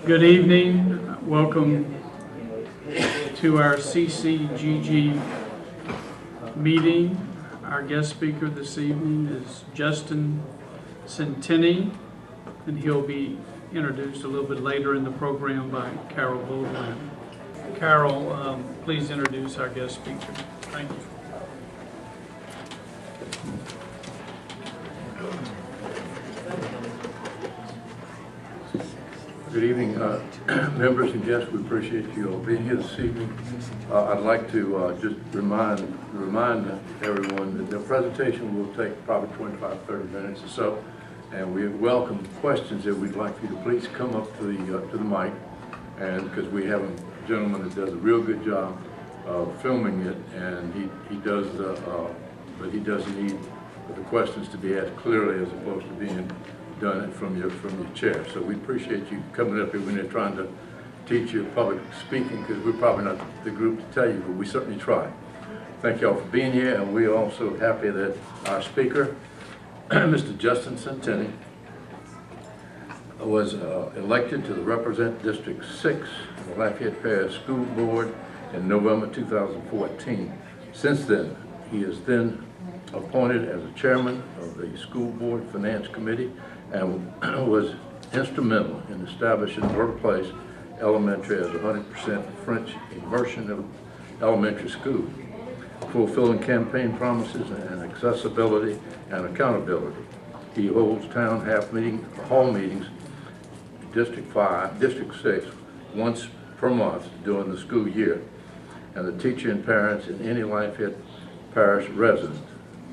Good evening. Welcome to our CCGG meeting. Our guest speaker this evening is Justin Centanni, and he'll be introduced a little bit later in the program by Carol Baldwin. Carol, please introduce our guest speaker. Thank you. Good evening, members and guests. We appreciate you all being here this evening. I'd like to just remind everyone that the presentation will take probably 25-30 minutes or so, and we welcome questions that we'd like you to please come up to the mic, and because we have a gentleman that does a real good job of filming it, and he does but he does need the questions to be asked clearly as opposed to being done from your chair. So we appreciate you coming up here when they're trying to teach you public speaking, because we're probably not the group to tell you, but we certainly try. Thank you all for being here, and we're also happy that our speaker, Mr. Justin Centanni, was elected to the Represent District 6 of the Lafayette Parish School Board in November 2014. Since then, he is then appointed as the chairman of the School Board Finance Committee and was instrumental in establishing Workplace Elementary as a 100% French immersion elementary school, fulfilling campaign promises and accessibility and accountability. He holds town hall meetings, District 5, District 6, once per month during the school year, and the teacher and parents in any Lafayette Parish resident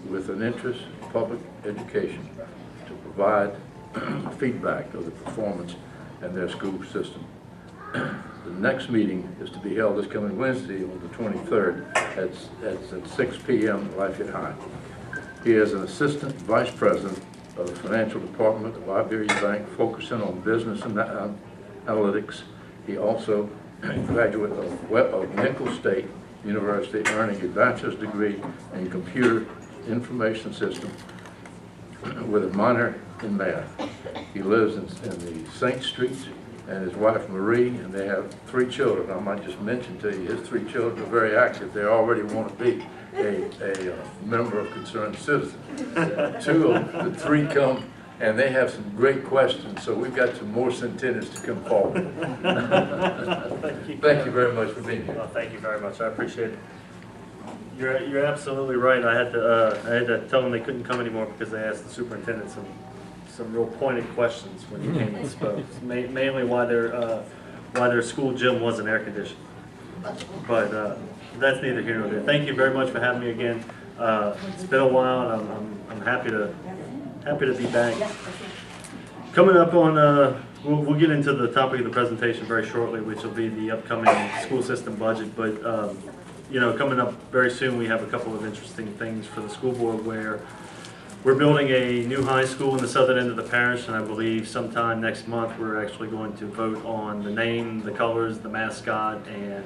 with an interest in public education to provide feedback of the performance in their school system. The next meeting is to be held this coming Wednesday on the 23rd at 6 p.m. at Lafayette High. He is an assistant vice president of the financial department of Iberia Bank, focusing on business and analytics. He also graduate of Nicholls State University, earning a bachelor's degree in computer information system with a minor in math. He lives in the St. Streets, and his wife Marie, and they have 3 children. I might just mention to you, his 3 children are very active. They already want to be a member of Concerned Citizens. 2 of the 3 come, and they have some great questions, so we've got some more Centennials to come forward. Thank you very much for being here. Well, thank you very much. I appreciate it. You're absolutely right. I had to tell them they couldn't come anymore because they asked the superintendent some real pointed questions when he came and spoke. Mainly why their school gym wasn't air conditioned. But that's neither here nor there. Thank you very much for having me again. It's been a while, and I'm happy to be back. Coming up on we'll get into the topic of the presentation very shortly, which will be the upcoming school system budget. But you know, coming up very soon, we have a couple of interesting things for the school board where we're building a new high school in the southern end of the parish, and I believe sometime next month we're actually going to vote on the name, the colors, the mascot, and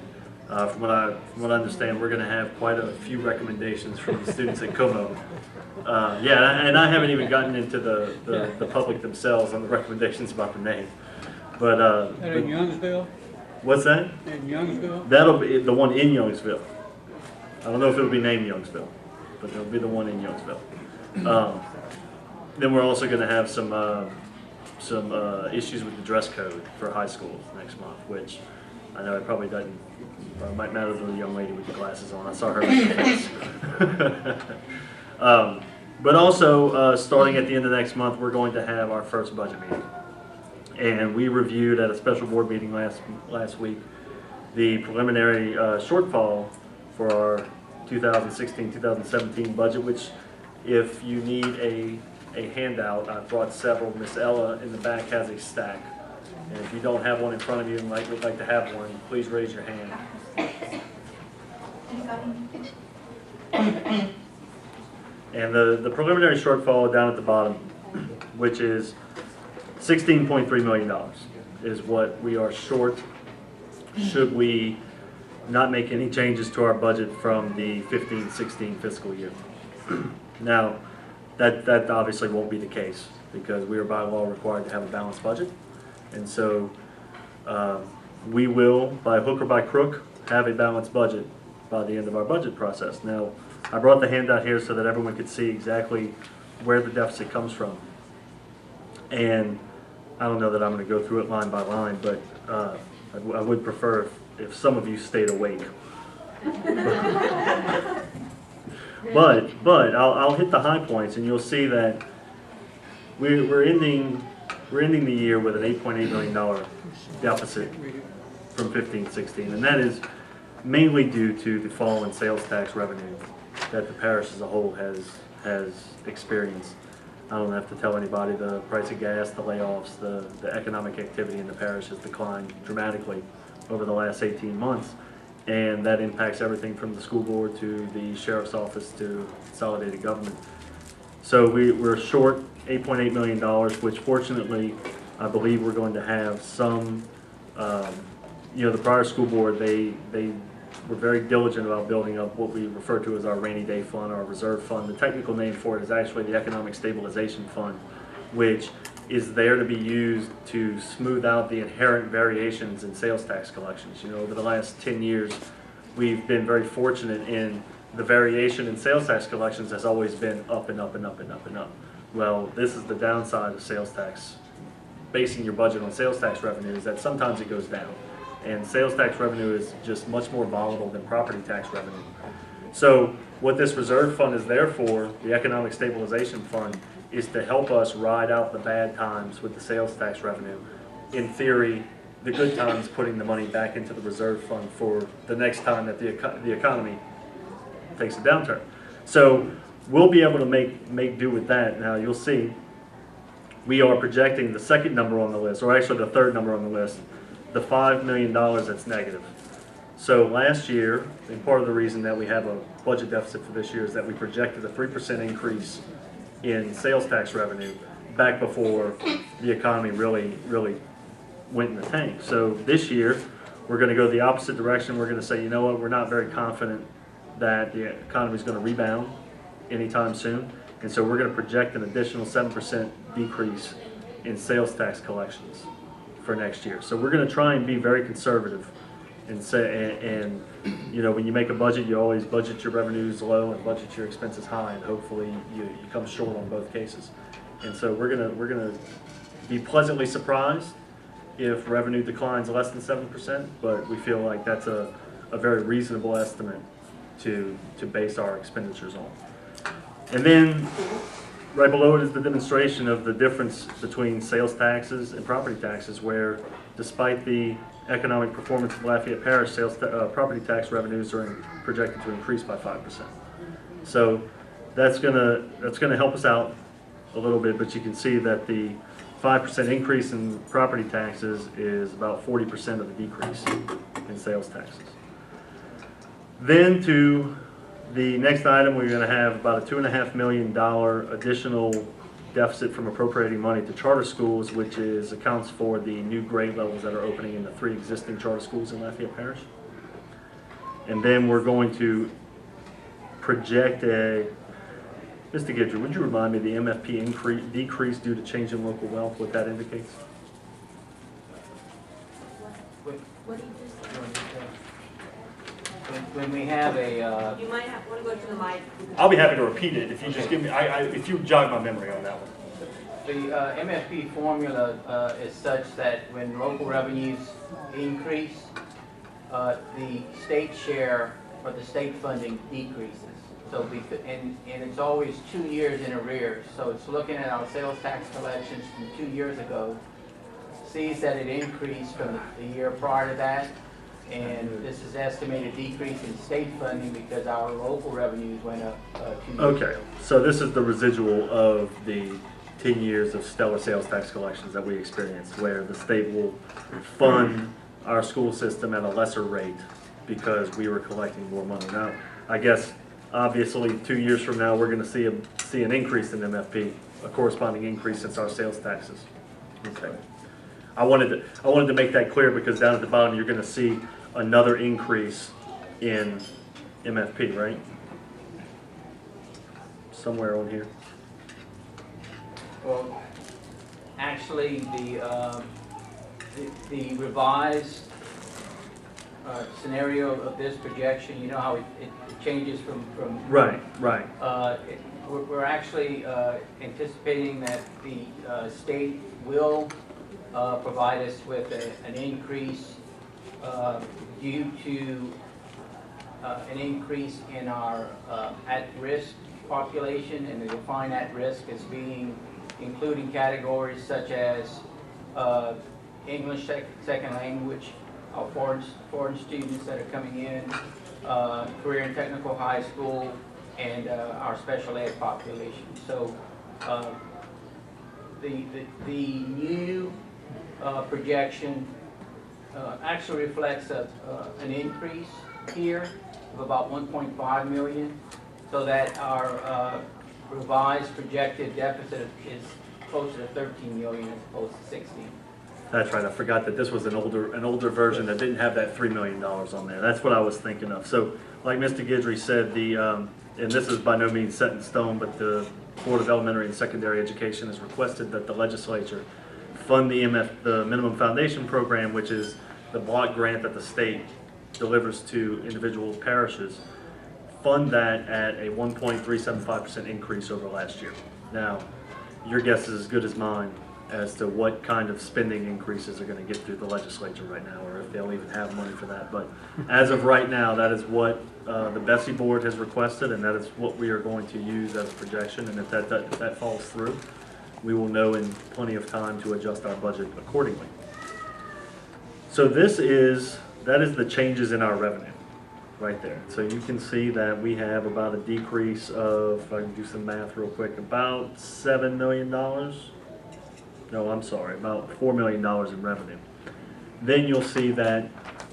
from what I understand, we're going to have quite a few recommendations from the students at Como. Yeah, and I haven't even gotten into the public themselves on the recommendations about the name. But In Youngsville? What's that? In Youngsville? That'll be the one in Youngsville. I don't know if it'll be named Youngsville, but it'll be the one in Youngsville. Then we're also going to have some issues with the dress code for high schools next month, which I know it probably doesn't, might matter to the young lady with the glasses on. I saw her with the face. But also, starting at the end of next month, we're going to have our first budget meeting. And we reviewed at a special board meeting last week the preliminary shortfall for our 2016-2017 budget, which, if you need a handout, I've brought several. Miss Ella in the back has a stack. And if you don't have one in front of you and would like to have one, please raise your hand. And the preliminary shortfall down at the bottom, which is $16.3 million, is what we are short should we not make any changes to our budget from the 15-16 fiscal year. Now, that obviously won't be the case because we are by law required to have a balanced budget. And so We will, by hook or by crook, have a balanced budget by the end of our budget process. Now, I brought the handout here so that everyone could see exactly where the deficit comes from. And I don't know that I'm going to go through it line by line, but I would prefer if some of you stayed awake. But I'll hit the high points, and you'll see that we're ending the year with an $8.8 million deficit from 15-16, and that is mainly due to the fall in sales tax revenue that the parish as a whole has experienced. I don't have to tell anybody the price of gas, the layoffs, the economic activity in the parish has declined dramatically over the last 18 months. And that impacts everything from the school board to the sheriff's office to consolidated government. So we're short $8.8 million, which fortunately I believe we're going to have some, the prior school board, they were very diligent about building up what we refer to as our rainy day fund, our reserve fund. The technical name for it is actually the Economic Stabilization Fund, which is there to be used to smooth out the inherent variations in sales tax collections. Over the last 10 years, we've been very fortunate in the variation in sales tax collections has always been up and up and up and up and up. Well, this is the downside of sales tax. Basing your budget on sales tax revenue is that sometimes it goes down. And sales tax revenue is just much more volatile than property tax revenue. So what this reserve fund is there for, the Economic Stabilization Fund, is to help us ride out the bad times with the sales tax revenue. In theory, the good times putting the money back into the reserve fund for the next time that the economy takes a downturn. So we'll be able to make do with that. Now you'll see we are projecting the second number on the list, or actually the third number on the list, the $5 million that's negative. So last year, and part of the reason that we have a budget deficit for this year is that we projected a 3% increase in sales tax revenue back before the economy really went in the tank. So this year, we're going to go the opposite direction. We're going to say, you know what, we're not very confident that the economy is going to rebound anytime soon. And so we're going to project an additional 7% decrease in sales tax collections for next year. So we're going to try and be very conservative and say, and when you make a budget, you always budget your revenues low and budget your expenses high, and hopefully you come short on both cases. And so we're gonna be pleasantly surprised if revenue declines less than 7%, but we feel like that's a very reasonable estimate to base our expenditures on. And then right below it is the demonstration of the difference between sales taxes and property taxes, where despite the economic performance of Lafayette Parish, property tax revenues are projected to increase by 5%. So that's gonna help us out a little bit, but you can see that the 5% increase in property taxes is about 40% of the decrease in sales taxes. Then to the next item, we're going to have about a $2.5 million additional deficit from appropriating money to charter schools, which accounts for the new grade levels that are opening in the 3 existing charter schools in Lafayette Parish. And then we're going to project Mr. Gidger, would you remind me the MFP decrease due to change in local wealth, what that indicates? What do you just When we have a, You might want to go to the mic. I'll be happy to repeat it if you just give me, if you jog my memory on that one. the MFP formula is such that when local revenues increase, the state share or the state funding decreases. So and it's always 2 years in arrears. So it's looking at our sales tax collections from 2 years ago, sees that it increased from the year prior to that, and this is estimated decrease in state funding because our local revenues went up 2 years Okay, ago. so this is the residual of the 10 years of stellar sales tax collections that we experienced, where the state will fund our school system at a lesser rate because we were collecting more money. Now, I guess obviously 2 years from now we're going to see an increase in MFP, a corresponding increase since our sales taxes. Okay, I wanted to make that clear because down at the bottom you're going to see another increase in MFP, right? Somewhere on here. Well, actually, the revised scenario of this projection, you know how it changes from Right. we're actually anticipating that the state will provide us with an increase due to an increase in our at-risk population, and they define at-risk as being including categories such as English second language, foreign students that are coming in, career and technical high school, and our special ed population. So the new projection actually reflects an increase here of about 1.5 million, so that our revised projected deficit is closer to 13 million as opposed to 16. That's right. I forgot that this was an older version that didn't have that $3 million on there. That's what I was thinking of. So, like Mr. Guidry said, and this is by no means set in stone, but the Board of Elementary and Secondary Education has requested that the legislature fund the minimum foundation program, which is the block grant that the state delivers to individual parishes. Fund that at a 1.375% increase over last year. Now, your guess is as good as mine as to what kind of spending increases are going to get through the legislature right now, or if they'll even have money for that. But as of right now, that is what the Bessie board has requested, and that is what we are going to use as a projection. And if that falls through, we will know in plenty of time to adjust our budget accordingly. So that is the changes in our revenue right there. So you can see that we have about a decrease of, if I can do some math real quick, about $7 million. No, I'm sorry, about $4 million in revenue. Then you'll see that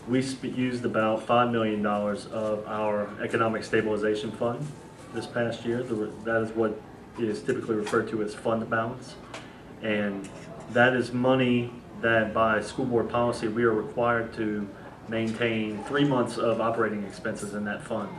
we used about $5 million of our economic stabilization fund this past year. That is what is typically referred to as fund balance. And that is money that by school board policy we are required to maintain 3 months of operating expenses in that fund.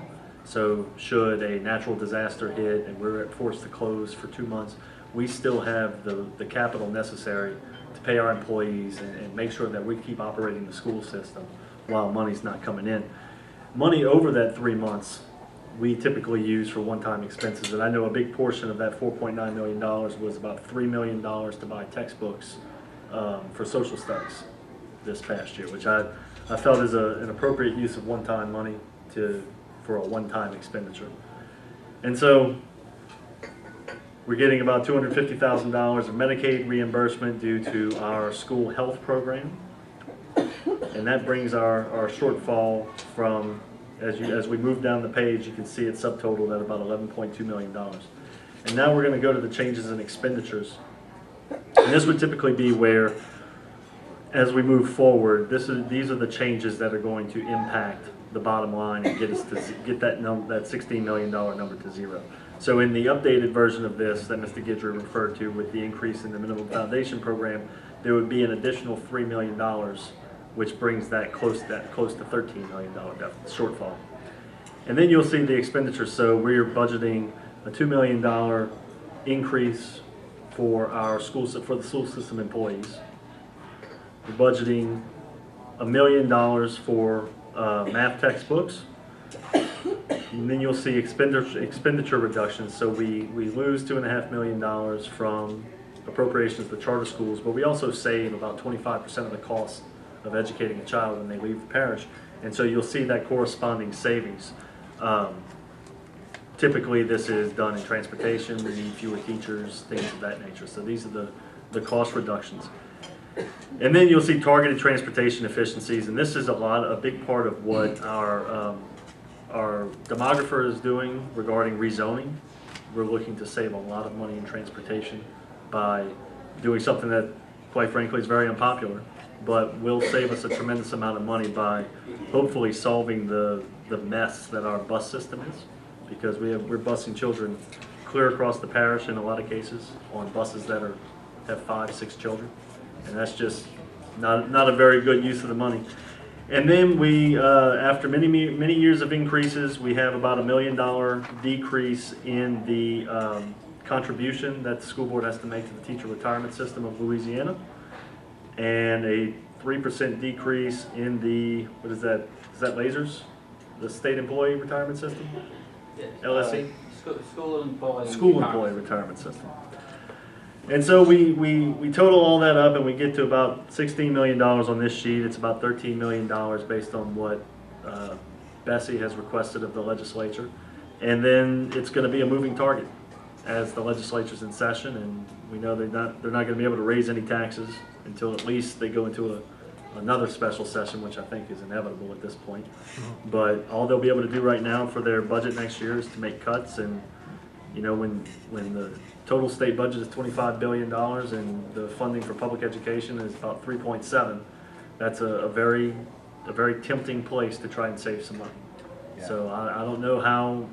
So should a natural disaster hit and we're forced to close for 2 months, we still have the capital necessary to pay our employees and make sure that we keep operating the school system while money's not coming in. Money over that 3 months we typically use for one-time expenses, and I know a big portion of that $4.9 million was about $3 million to buy textbooks for social studies this past year, which I felt is an appropriate use of one-time money for a one-time expenditure. And so we're getting about $250,000 of Medicaid reimbursement due to our school health program. And that brings our shortfall from, as we move down the page, you can see it's subtotaled at about $11.2 million. And now we're going to go to the changes in expenditures. And this would typically be where, as we move forward, these are the changes that are going to impact the bottom line and get us to get that $16 million number to zero. So in the updated version of this that Mr. Guidry referred to with the increase in the minimum foundation program, there would be an additional $3 million, which brings that close to $13 million shortfall. And then you'll see the expenditures. So we're budgeting a $2 million increase for the school system employees. We're budgeting $1 million for math textbooks. And then you'll see expenditure reductions. So we lose $2.5 million from appropriations to charter schools, but we also save about 25% of the cost of educating a child when they leave the parish. And so you'll see that corresponding savings. Typically this is done in transportation. We need fewer teachers, things of that nature. So these are the cost reductions. And then you'll see targeted transportation efficiencies, and this is a big part of what our demographer is doing regarding rezoning. We're looking to save a lot of money in transportation by doing something that, quite frankly, is very unpopular, but will save us a tremendous amount of money by hopefully solving the mess that our bus system is, because we're busing children clear across the parish in a lot of cases on buses that have 5, 6 children. And that's just not a very good use of the money. And then we, after many years of increases, we have about $1 million decrease in the contribution that the school board has to make to the teacher retirement system of Louisiana, and a 3% decrease in the, what is that lasers? The state employee retirement system? LSE? School employee. School employee retirement system. And so we total all that up and we get to about $16 million on this sheet. It's about $13 million based on what Bessie has requested of the legislature. And then it's going to be a moving target as the legislature's in session, and we know they're not going to be able to raise any taxes until at least they go into another special session, which I think is inevitable at this point. But all they'll be able to do right now for their budget next year is to make cuts. And you know, when the total state budget is $25 billion and the funding for public education is about 3.7, that's a very tempting place to try and save some money. Yeah. So I don't know how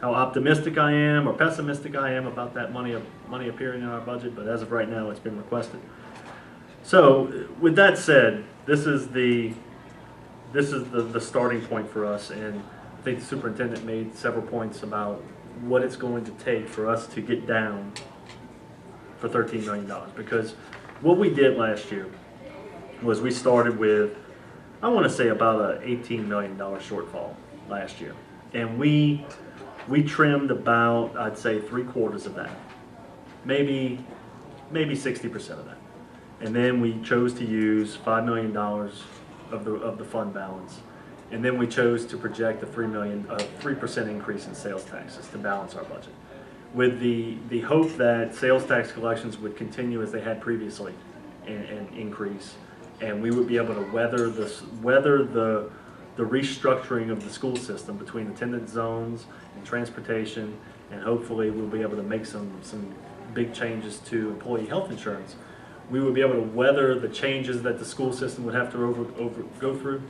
optimistic I am or pessimistic I am about that money appearing in our budget, but as of right now, it's been requested. So with that said, this is the starting point for us, and I think the superintendent made several points about what it's going to take for us to get down for $13 million. Because what we did last year was we started with, I want to say, about an $18 million shortfall last year, and we trimmed about, I'd say, 3/4 of that, maybe 60% of that. And then we chose to use $5 million of the fund balance. And then we chose to project a 3% increase in sales taxes to balance our budget, with the hope that sales tax collections would continue as they had previously and increase, and we would be able to weather the restructuring of the school system between attendance zones and transportation, and hopefully we'll be able to make some big changes to employee health insurance. We would be able to weather the changes that the school system would have to go through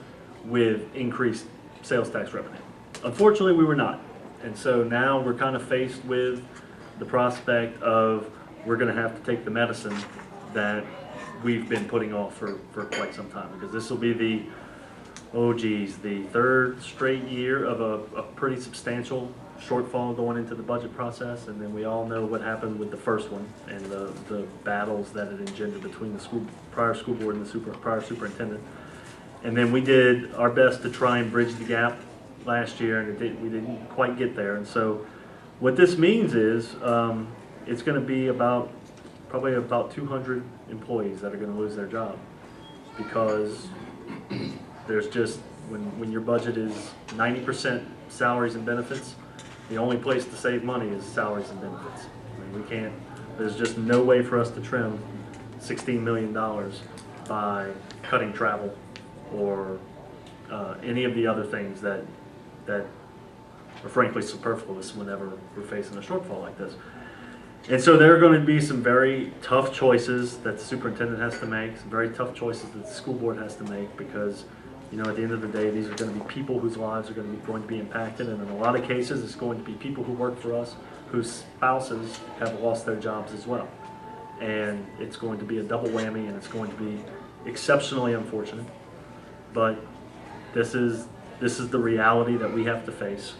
with increased sales tax revenue. Unfortunately, we were not. And so now we're kind of faced with the prospect of we're going to have to take the medicine that we've been putting off for quite some time, because this will be the third straight year of a pretty substantial shortfall going into the budget process. And then we all know what happened with the first one and the battles that it engendered between the prior school board and the prior superintendent. And then we did our best to try and bridge the gap last year, and we didn't quite get there. And so what this means is it's going to be probably about 200 employees that are going to lose their job, because there's just, when your budget is 90% salaries and benefits, the only place to save money is salaries and benefits. I mean, there's just no way for us to trim $16 million by cutting travel or any of the other things that are frankly superfluous whenever we're facing a shortfall like this. And so there are going to be some very tough choices that the superintendent has to make, some very tough choices that the school board has to make, because you know, at the end of the day, these are going to be people whose lives are going to be impacted, and in a lot of cases, it's going to be people who work for us whose spouses have lost their jobs as well. And it's going to be a double whammy, and it's going to be exceptionally unfortunate. But this is the reality that we have to face,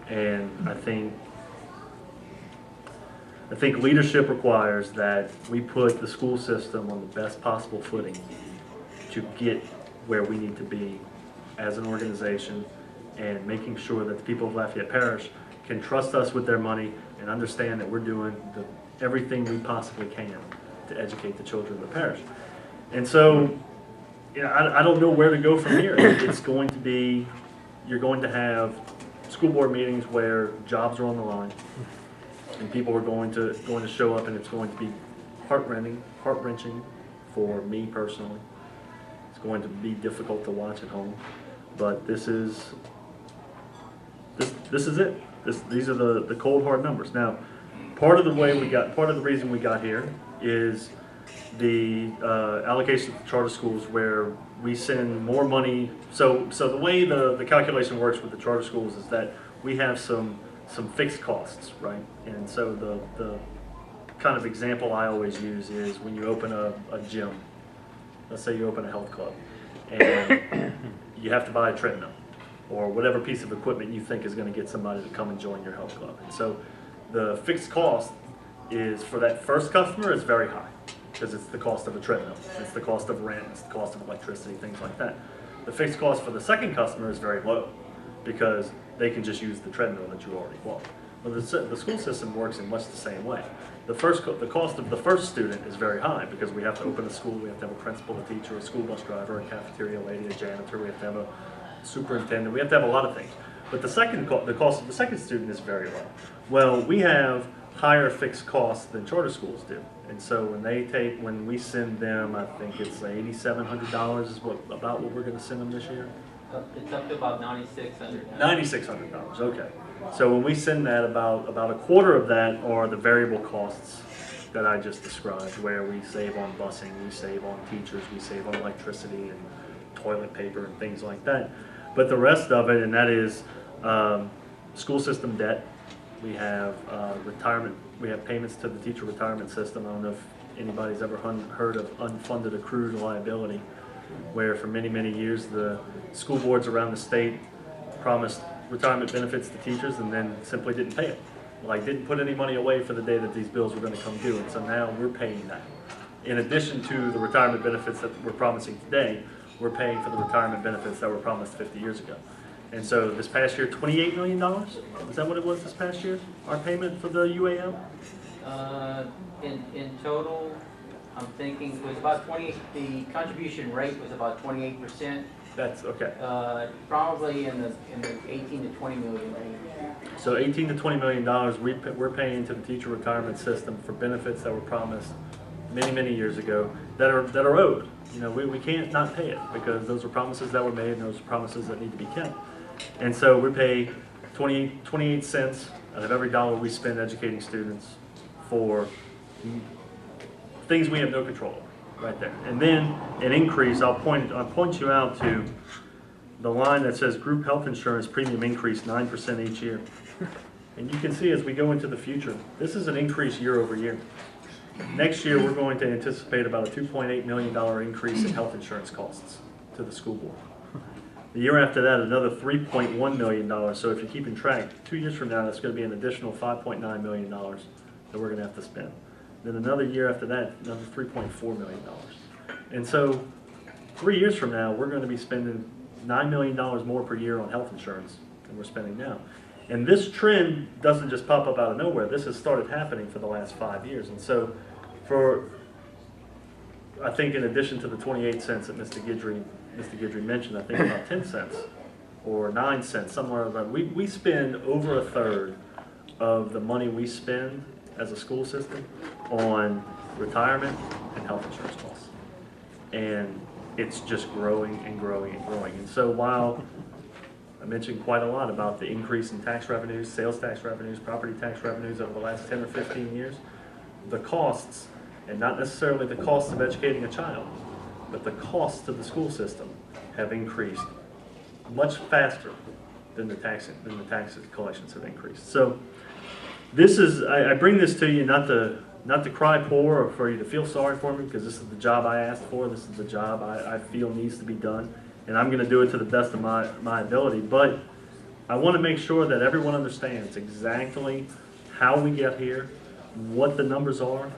and I think leadership requires that we put the school system on the best possible footing to get where we need to be as an organization, and making sure that the people of Lafayette Parish can trust us with their money and understand that we're doing everything we possibly can to educate the children of the parish. And so, you know, I don't know where to go from here. It's going to be, you're going to have school board meetings where jobs are on the line, and people are going to show up, and it's going to be heart-wrenching for me personally. It's going to be difficult to watch at home, but this is it. These are the cold hard numbers. Now, part of the reason we got here is the allocation to charter schools, where we send more money. So the way the calculation works with the charter schools is that we have some fixed costs, right? And so the kind of example I always use is when you open a gym. Let's say you open a health club, and you have to buy a treadmill or whatever piece of equipment you think is going to get somebody to come and join your health club. And so the fixed cost is, for that first customer, is very high. because it's the cost of a treadmill, it's the cost of rent, it's the cost of electricity, things like that. The fixed cost for the second customer is very low because they can just use the treadmill that you already bought. Well, the school system works in much the same way. The cost of the first student is very high because we have to open a school, we have to have a principal, a teacher, a school bus driver, a cafeteria lady, a janitor, we have to have a superintendent, we have to have a lot of things. But the cost of the second student is very low. Well, we have higher fixed costs than charter schools do. And so when we send them, I think it's $8,700 is about what we're gonna send them this year. It's up to about $9,600. $9,600, okay. So when we send that, about a quarter of that are the variable costs that I just described, where we save on busing, we save on teachers, we save on electricity and toilet paper and things like that. But the rest of it, and that is school system debt. We have retirement. We have payments to the teacher retirement system. I don't know if anybody's ever heard of unfunded accrued liability, where for many, many years the school boards around the state promised retirement benefits to teachers and then simply didn't pay it. Like, didn't put any money away for the day that these bills were going to come due. And so now we're paying that. In addition to the retirement benefits that we're promising today, we're paying for the retirement benefits that were promised 50 years ago. And so this past year, $28 million? Is that what it was this past year? Our payment for the UAM? In total, I'm thinking it was about 20, the contribution rate was about 28%. That's okay. Probably in the 18 to 20 million range. So 18 to $20 million we're paying to the teacher retirement system for benefits that were promised many, many years ago that are owed. You know, we can't not pay it because those are promises that were made and those are promises that need to be kept. And so we pay 28 cents out of every dollar we spend educating students for things we have no control over. Right there. And then an increase, I'll point you out to the line that says group health insurance premium increase 9% each year. And you can see as we go into the future, this is an increase year over year. Next year, we're going to anticipate about a $2.8 million increase in health insurance costs to the school board. The year after that, another $3.1 million. So if you're keeping track, 2 years from now, that's going to be an additional $5.9 million that we're going to have to spend. Then another year after that, another $3.4 million. And so 3 years from now, we're going to be spending $9 million more per year on health insurance than we're spending now. And this trend doesn't just pop up out of nowhere. This has started happening for the last 5 years. And so I think in addition to the 28 cents that Mr. Guidry mentioned, I think about 10 cents or 9 cents, somewhere around. We spend over a third of the money we spend as a school system on retirement and health insurance costs. And it's just growing and growing and growing. And so while I mentioned quite a lot about the increase in tax revenues, sales tax revenues, property tax revenues over the last 10 or 15 years, the costs, and not necessarily the cost of educating a child, but the costs to the school system have increased much faster than the tax collections have increased. So this is, I bring this to you not to cry poor or for you to feel sorry for me, because this is the job I asked for. This is the job I feel needs to be done, and I'm going to do it to the best of my ability. But I want to make sure that everyone understands exactly how we get here, what the numbers are,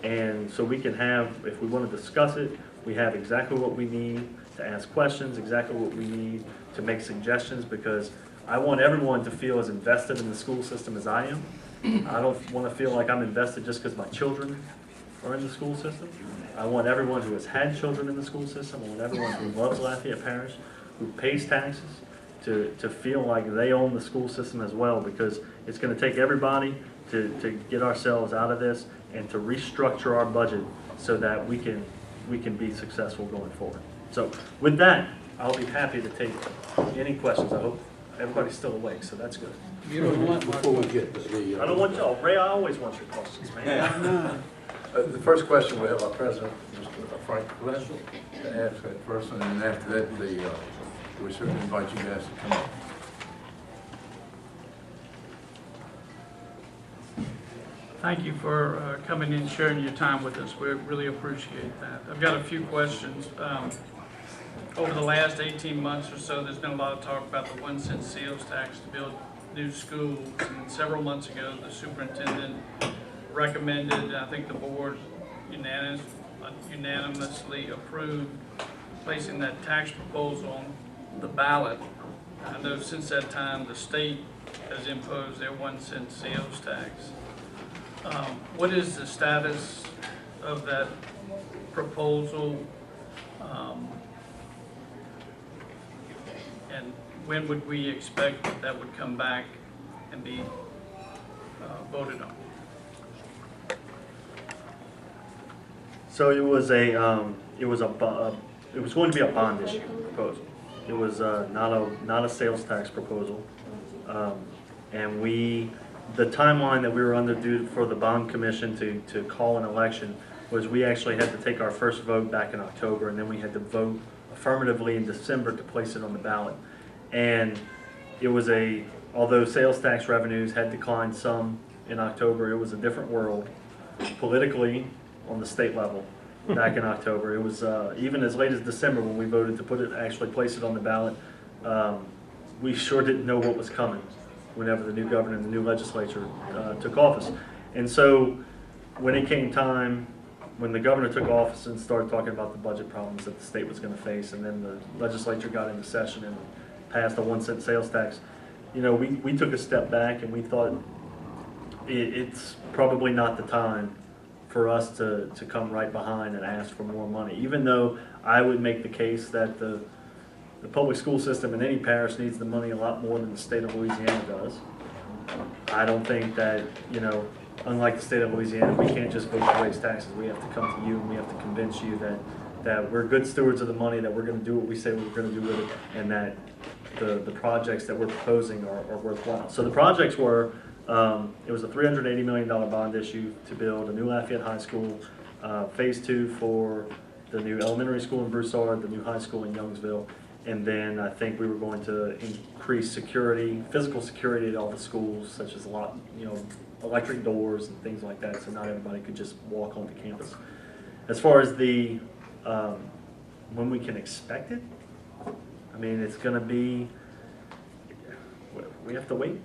and so we can have, if we want to discuss it, we have exactly what we need to ask questions, exactly what we need to make suggestions, because I want everyone to feel as invested in the school system as I am. I don't want to feel like I'm invested just because my children are in the school system. I want everyone who has had children in the school system, I want everyone who loves Lafayette Parish, who pays taxes, to feel like they own the school system as well, because it's going to take everybody to get ourselves out of this and to restructure our budget so that we can be successful going forward. So with that, I'll be happy to take any questions. I hope everybody's still awake, so that's good. You don't want Before we get to the... I don't want y'all, Ray, I always want your questions, man. the first question, we have our president, Mr. Frank Glenn, to ask that first, and then after that, we certainly invite you guys to come up. Thank you for coming in and sharing your time with us. We really appreciate that. I've got a few questions. Over the last 18 months or so, there's been a lot of talk about the 1 cent sales tax to build new schools. And several months ago, the superintendent recommended, I think the board unanimously approved placing that tax proposal on the ballot. I know since that time, the state has imposed their 1 cent sales tax. What is the status of that proposal? And when would we expect that that would come back and be voted on? So it was going to be a bond issue proposal. It was not a sales tax proposal, and the timeline that we were under due for the bond commission to call an election was we actually had to take our first vote back in October, and then we had to vote affirmatively in December to place it on the ballot. And it was although sales tax revenues had declined some in October, it was a different world politically on the state level back in October. It was even as late as December when we voted to actually place it on the ballot. We sure didn't know what was coming whenever the new governor and the new legislature took office. And so when it came time, when the governor took office and started talking about the budget problems that the state was going to face, and then the legislature got into session and passed a 1 cent sales tax, we took a step back and we thought it's probably not the time for us to come right behind and ask for more money. Even though I would make the case that the public school system in any parish needs the money a lot more than the state of Louisiana does. I don't think that, unlike the state of Louisiana, we can't just vote to raise taxes. We have to come to you and we have to convince you that we're good stewards of the money, that we're going to do what we say we're going to do with it, and that the projects that we're proposing are worthwhile. So the projects were, it was a $380 million bond issue to build a new Lafayette High School, phase 2 for the new elementary school in Broussard, the new high school in Youngsville, and then I think we were going to increase security, physical security at all the schools, such as electric doors and things like that, so not everybody could just walk onto campus. As far as when we can expect it, I mean, it's going to be, we have to wait.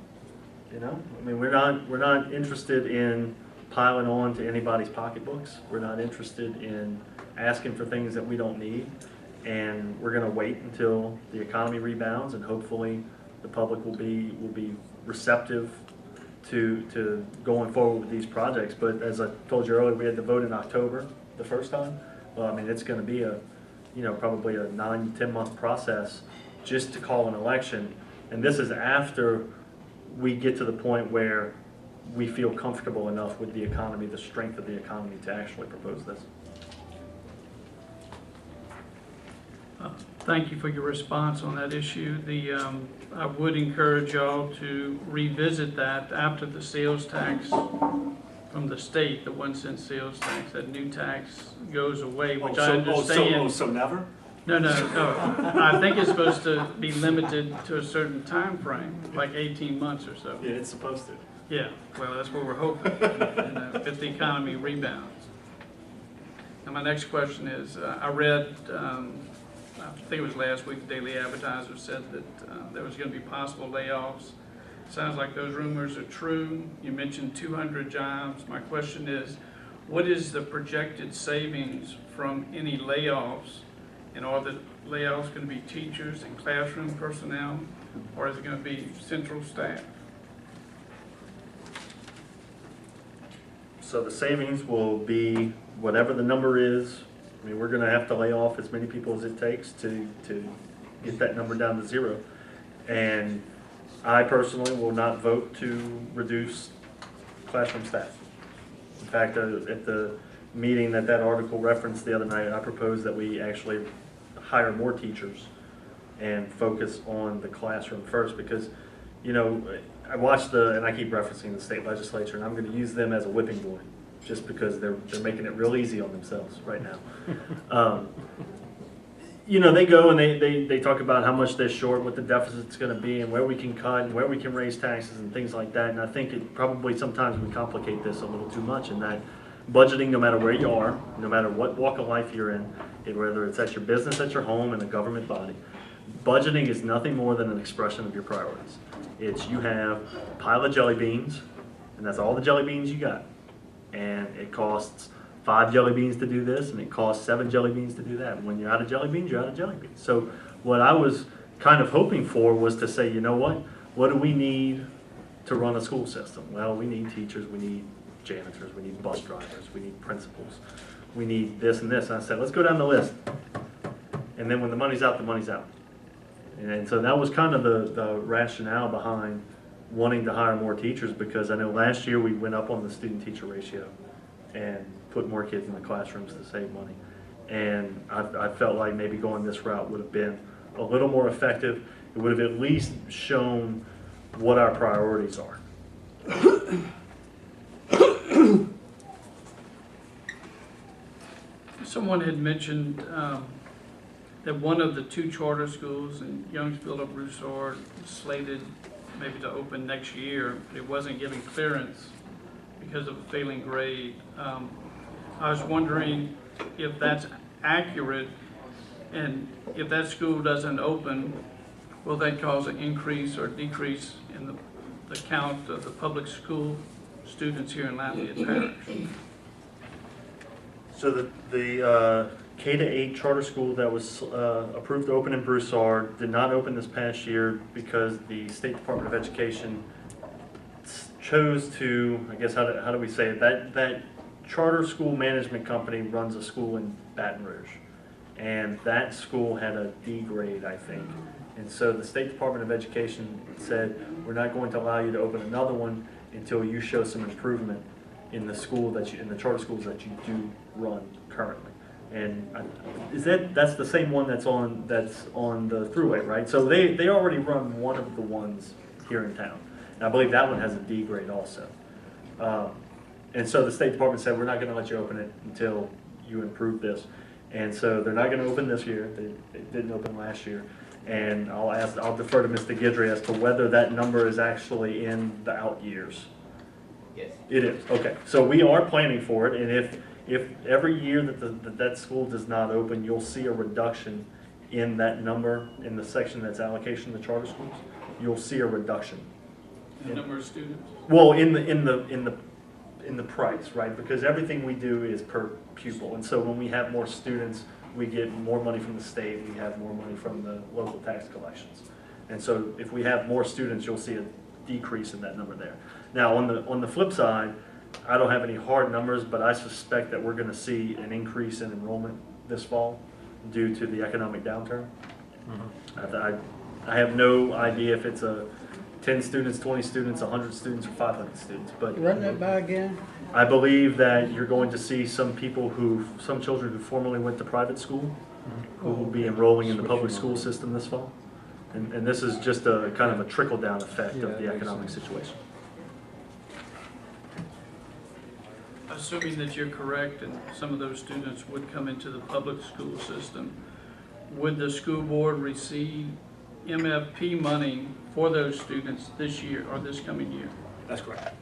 I mean, we're not interested in piling on to anybody's pocketbooks. We're not interested in asking for things that we don't need, and we're going to wait until the economy rebounds, and hopefully the public will be receptive to going forward with these projects. But as I told you earlier, we had to vote in October the first time. Well, I mean, it's going to be probably a 9-10 month process just to call an election, and this is after we get to the point where we feel comfortable enough with the economy, the strength of the economy, to actually propose this. Thank you for your response on that issue. I would encourage y'all to revisit that after the sales tax from the state, the 1 cent sales tax, that new tax goes away, which I understand. So never? No. I think it's supposed to be limited to a certain time frame, like 18 months or so. Yeah, it's supposed to. Yeah, well, that's what we're hoping, if the economy rebounds. And my next question is, I read, I think it was last week, the Daily Advertiser said that there was going to be possible layoffs. Sounds like those rumors are true. You mentioned 200 jobs. My question is, what is the projected savings from any layoffs? And are the layoffs going to be teachers and classroom personnel, or is it going to be central staff? So the savings will be whatever the number is. I mean, we're going to have to lay off as many people as it takes to get that number down to 0. And I personally will not vote to reduce classroom staff. In fact, at the meeting that article referenced the other night, I proposed that we actually hire more teachers and focus on the classroom first, because I watched and I keep referencing the state legislature, and I'm going to use them as a whipping boy just because they're making it real easy on themselves right now. They go and they talk about how much they're short, what the deficit's going to be, and where we can cut and where we can raise taxes and things like that. And I think it probably sometimes we complicate this a little too much, in that budgeting, no matter where you are, no matter what walk of life you're in, whether it's at your business, at your home, in a government body, budgeting is nothing more than an expression of your priorities. It's you have a pile of jelly beans, and that's all the jelly beans you got. And it costs 5 jelly beans to do this, and it costs 7 jelly beans to do that. And when you're out of jelly beans, you're out of jelly beans. So what I was kind of hoping for was to say, you know what do we need to run a school system? Well, we need teachers, we need janitors, we need bus drivers, we need principals, we need this and this. And I said, let's go down the list. And then when the money's out, the money's out. And so that was kind of the rationale behind wanting to hire more teachers, because I know last year we went up on the student-teacher ratio and put more kids in the classrooms to save money. And I felt like maybe going this route would have been a little more effective. It would have at least shown what our priorities are. Someone had mentioned that one of the 2 charter schools in Youngsville or Broussard was slated maybe to open next year, but it wasn't given clearance because of a failing grade. I was wondering if that's accurate, and if that school doesn't open, will that cause an increase or decrease in the count of the public school students here in Lafayette Parish? So the K-8 charter school that was approved to open in Broussard did not open this past year because the State Department of Education chose to, I guess, how do we say it, that charter school management company runs a school in Baton Rouge, and that school had a D grade, I think. And so the State Department of Education said, we're not going to allow you to open another one until you show some improvement in the school in the charter schools that you do run currently. And that's the same one that's on the thruway, right? So they already run one of the ones here in town. And I believe that one has a D grade also. And so the State Department said, we're not going to let you open it until you improve this. And so they're not going to open this year. They didn't open last year. And I'll defer to Mr. Guidry as to whether that number is actually in the out years. Yes. It is, okay. So we are planning for it, and if every year that school does not open, you'll see a reduction in that number, in the section that's allocation to charter schools, you'll see a reduction. The number of students? Well, in the price, right? Because everything we do is per pupil, and so when we have more students, we get more money from the state, we have more money from the local tax collections. And so if we have more students, you'll see a decrease in that number there. Now, on the flip side, I don't have any hard numbers, but I suspect that we're going to see an increase in enrollment this fall due to the economic downturn. I have no idea if it's 10 students, 20 students, 100 students, or 500 students. But Run that by again. I believe that you're going to see some children who formerly went to private school who will be enrolling in the public school system this fall. And this is just a kind of a trickle-down effect of the economic situation. Assuming that you're correct and some of those students would come into the public school system, would the school board receive MFP money for those students this year or this coming year? That's correct.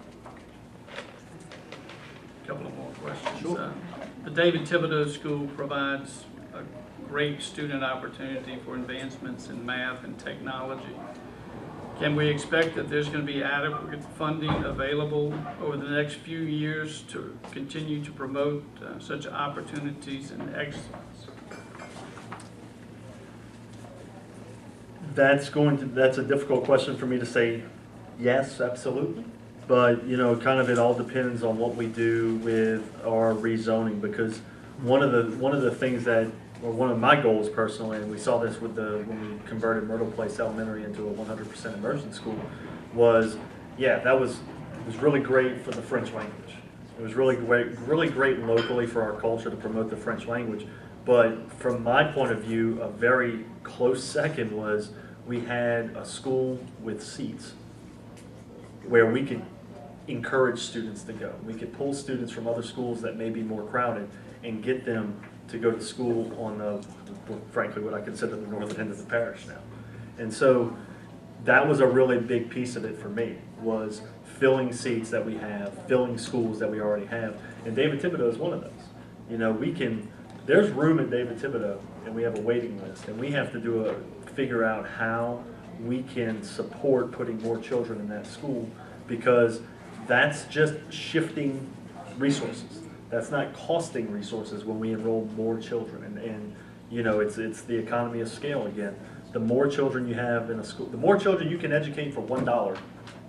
A couple of more questions. Sure. The David Thibodeau School provides a great student opportunity for advancements in math and technology. Can we expect that there's going to be adequate funding available over the next few years to continue to promote such opportunities and excellence? That's a difficult question for me to say yes, absolutely. But, kind of it all depends on what we do with our rezoning, because one of the things one of my goals personally, and we saw this with when we converted Myrtle Place Elementary into a 100% immersion school, was, it was really great for the French language. It was really great locally for our culture to promote the French language. But from my point of view, a very close second was we had a school with seats where we could encourage students to go. We could pull students from other schools that may be more crowded and get them to go to school on frankly, what I consider the northern end of the parish now. And so that was a really big piece of it for me, was filling seats that we have, filling schools that we already have. And David Thibodeau is one of those. There's room at David Thibodeau, and we have a waiting list, and we have to figure out how we can support putting more children in that school, because that's just shifting resources. That's not costing resources when we enroll more children. And you know, it's the economy of scale again. The more children you have in a school, the more children you can educate for $1,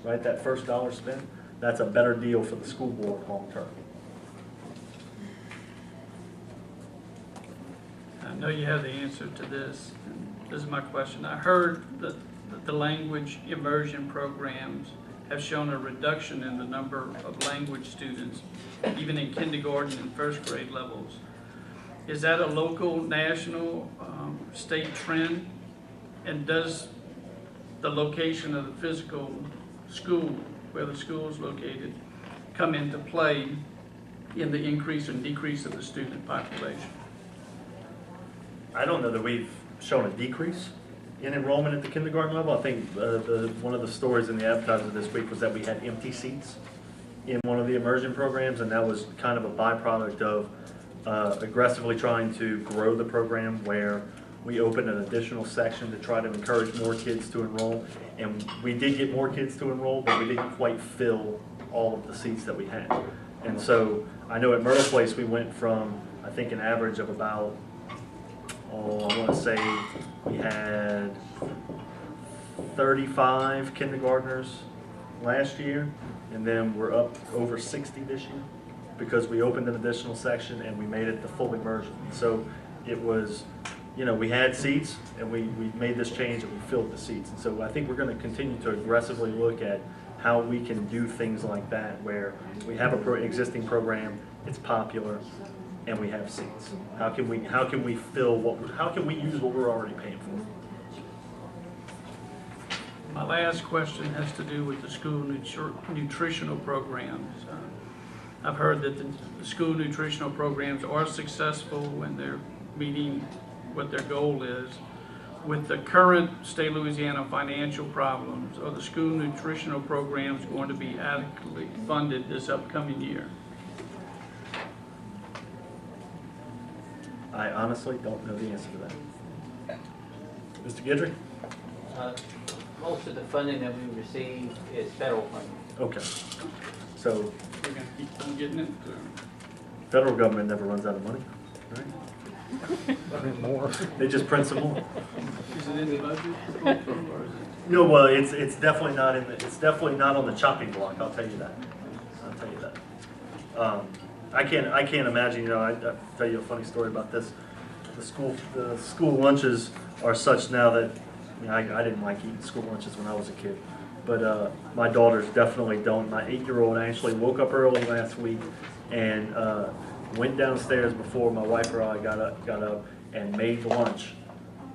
right? That first dollar spent, that's a better deal for the school board long term. I know you have the answer to this. This is my question. I heard that the language immersion programs have shown a reduction in the number of language students, even in kindergarten and first grade levels. Is that a local, national, state trend? And does the location of the physical school, where the school is located, come into play in the increase and decrease of the student population? I don't know that we've shown a decrease in enrollment at the kindergarten level. I think one of the stories in the advertisement this week was that we had empty seats in one of the immersion programs, and that was kind of a byproduct of aggressively trying to grow the program, where we opened an additional section to try to encourage more kids to enroll. And we did get more kids to enroll, but we didn't quite fill all of the seats that we had. And so I know at Myrtle Place we went from, I think, an average of about, I want to say we had 35 kindergartners last year, and then we're up over 60 this year because we opened an additional section and we made it the full immersion. So it was, you know, we had seats and we made this change and we filled the seats. And so I think we're going to continue to aggressively look at how we can do things like that, where we have a existing program, it's popular, and we have seats. How can we fill how can we use what we're already paying for? My last question has to do with the school nutritional programs. I've heard that the school nutritional programs are successful when they're meeting what their goal is. With the current state of Louisiana financial problems, are the school nutritional programs going to be adequately funded this upcoming year? I honestly don't know the answer to that. Mr. Guidry? Most of the funding that we receive is federal funding. Okay. So We're going to keep on getting it? federal government never runs out of money, right? They just print some more. Is it in the budget? Or is it? No, well, it's definitely not it's definitely not on the chopping block. I'll tell you that. I'll tell you that. I can't imagine. You know, I'll tell you a funny story about this. The school lunches are such now that, you know, I didn't like eating school lunches when I was a kid, but my daughters definitely don't. My 8-year-old actually woke up early last week and went downstairs before my wife or I got up and made lunch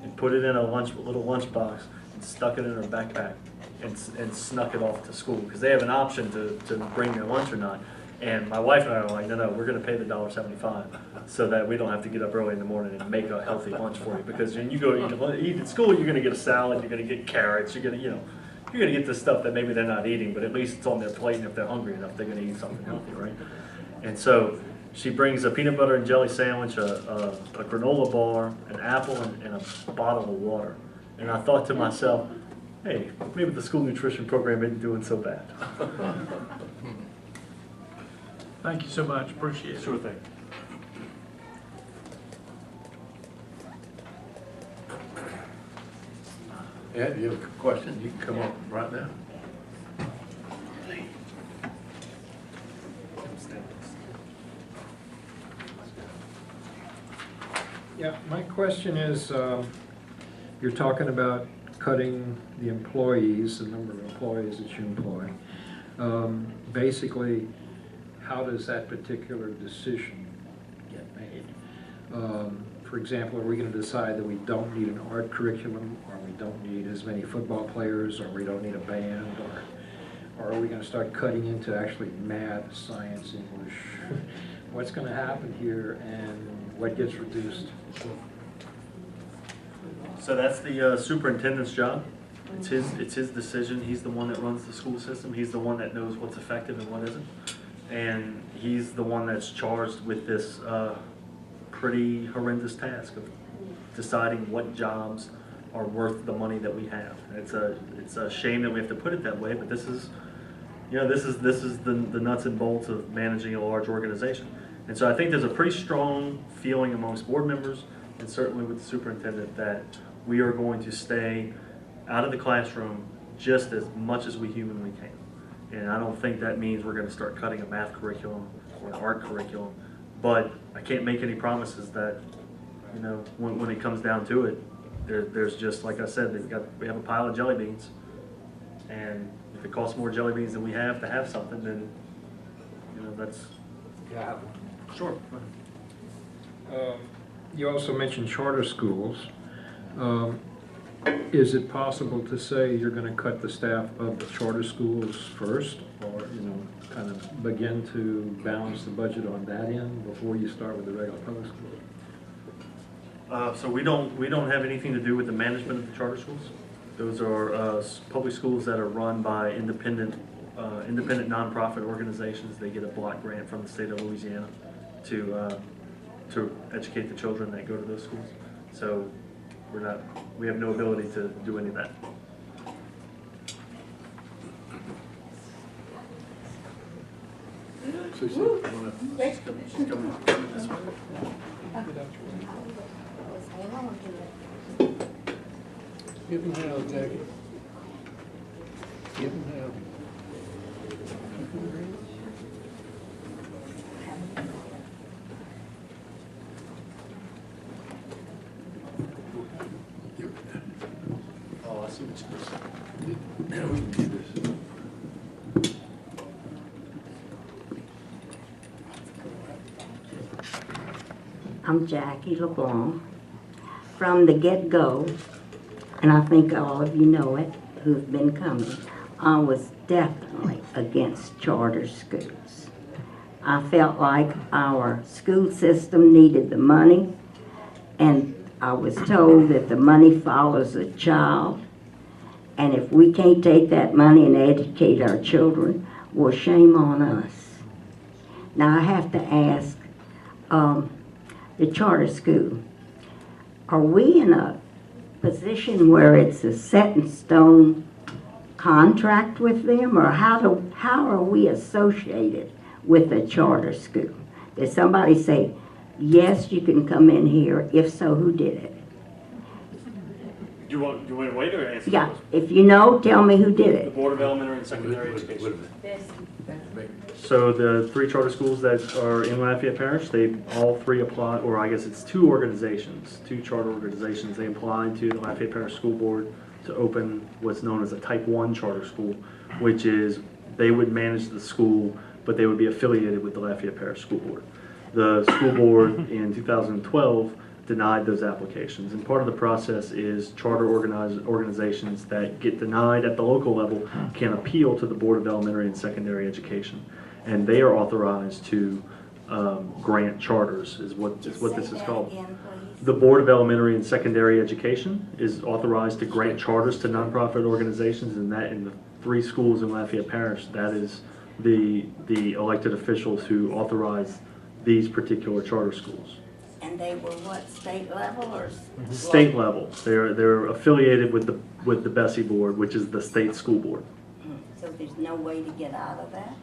and put it in a little lunch box and stuck it in her backpack and snuck it off to school, because they have an option to bring their lunch or not. And my wife and I were like, no, we're going to pay the $1.75 so that we don't have to get up early in the morning and make a healthy lunch for you. Because when you go eat at school, you're going to get a salad, you're going to get carrots, you're going to get the stuff that maybe they're not eating, but at least it's on their plate, and if they're hungry enough, they're going to eat something healthy, right? And so she brings a peanut butter and jelly sandwich, a granola bar, an apple, and a bottle of water. And I thought to myself, hey, maybe the school nutrition program isn't doing so bad. Thank you so much. Appreciate it. Sure thing. Ed, you have a question? You can come up right now. Yeah, my question is, you're talking about cutting the employees, the number of employees that you employ. Basically, how does that particular decision get made? For example, are we going to decide that we don't need an art curriculum, or we don't need as many football players, or we don't need a band, or are we going to start cutting into actually math, science, English? What's going to happen here, and what gets reduced? So that's the superintendent's job. It's his decision. He's the one that runs the school system. He's the one that knows what's effective and what isn't. And he's the one that's charged with this pretty horrendous task of deciding what jobs are worth the money that we have. It's a shame that we have to put it that way, but this is the nuts and bolts of managing a large organization. And so I think there's a pretty strong feeling amongst board members and certainly with the superintendent that we are going to stay out of the classroom just as much as we humanly can. And I don't think that means we're going to start cutting a math curriculum or an art curriculum, but I can't make any promises that, you know, when it comes down to it, there's just, like I said, we have a pile of jelly beans, and if it costs more jelly beans than we have to have something, then, you know, that's... Yeah. Sure. You also mentioned charter schools. Is it possible to say you're going to cut the staff of the charter schools first, or, you know, kind of begin to balance the budget on that end before you start with the regular public schools? So we don't have anything to do with the management of the charter schools. Those are public schools that are run by independent nonprofit organizations. They get a block grant from the state of Louisiana to educate the children that go to those schools. So we have no ability to do any of that. Give him hell, Jackie. Give him hell. Oh, I see what you're saying. Now we can do this. I'm Jackie LeBlanc. From the get-go, and I think all of you know it, who've been coming, I was definitely against charter schools. I felt like our school system needed the money, and I was told that the money follows the child, and if we can't take that money and educate our children, well, shame on us. Now I have to ask, the charter school, are we in a position where it's a set in stone contract with them, or how are we associated with a charter school? Did somebody say, yes, you can come in here? If so, who did it? Do you want to wait or answer? Yeah, if you know, tell me who did The it. Board of Elementary and Secondary Wait a Education. minute. So the 3 charter schools that are in Lafayette Parish, they all 3 apply, or I guess it's 2 organizations, 2 charter organizations. They applied to the Lafayette Parish School Board to open what's known as a Type 1 charter school, which is they would manage the school, but they would be affiliated with the Lafayette Parish School Board. The school board in 2012 denied those applications, and part of the process is charter organizations that get denied at the local level can appeal to the Board of Elementary and Secondary Education, and they are authorized to grant charters, is what this is called. The Board of Elementary and Secondary Education is authorized to grant charters to nonprofit organizations, and that in the 3 schools in Lafayette Parish, that is the elected officials who authorize these particular charter schools. And they were what, state level or? State level. They're affiliated with the Bessie Board, which is the state school board. So there's no way to get out of that?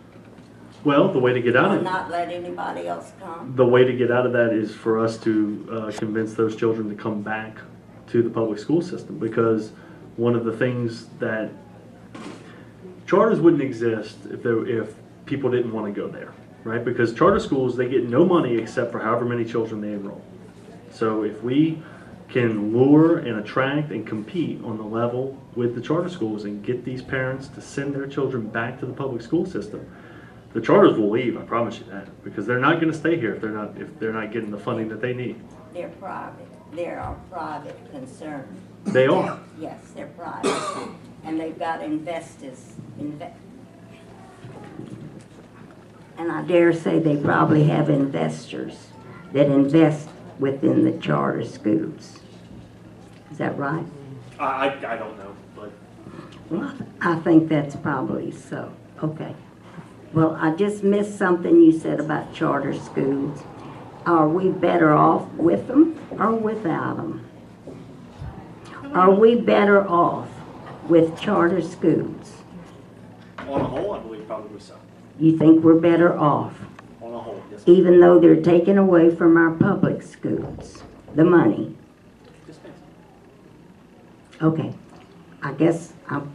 Well, the way to get out Or of not let anybody else come? the way to get out of that is for us to convince those children to come back to the public school system, because one of the things that charters wouldn't exist if people didn't want to go there, right? Because charter schools, they get no money except for however many children they enroll. So if we can lure and attract and compete on the level with the charter schools and get these parents to send their children back to the public school system, the charters will leave, I promise you that, because they're not going to stay here if they're not getting the funding that they need. They're private. They're a private concern. They are. Yes, they're private. And they've got investors. And I dare say they probably have investors that invest within the charter schools. Is that right? I don't know, but Well, I think that's probably so. Okay. Well, I just missed something you said about charter schools. Are we better off with them or without them? Are we better off with charter schools? on the whole, I believe probably so. You think we're better off? On a whole, yes, ma'am. even though they're taking away from our public schools, the money. Yes, ma'am. Okay, I guess I'm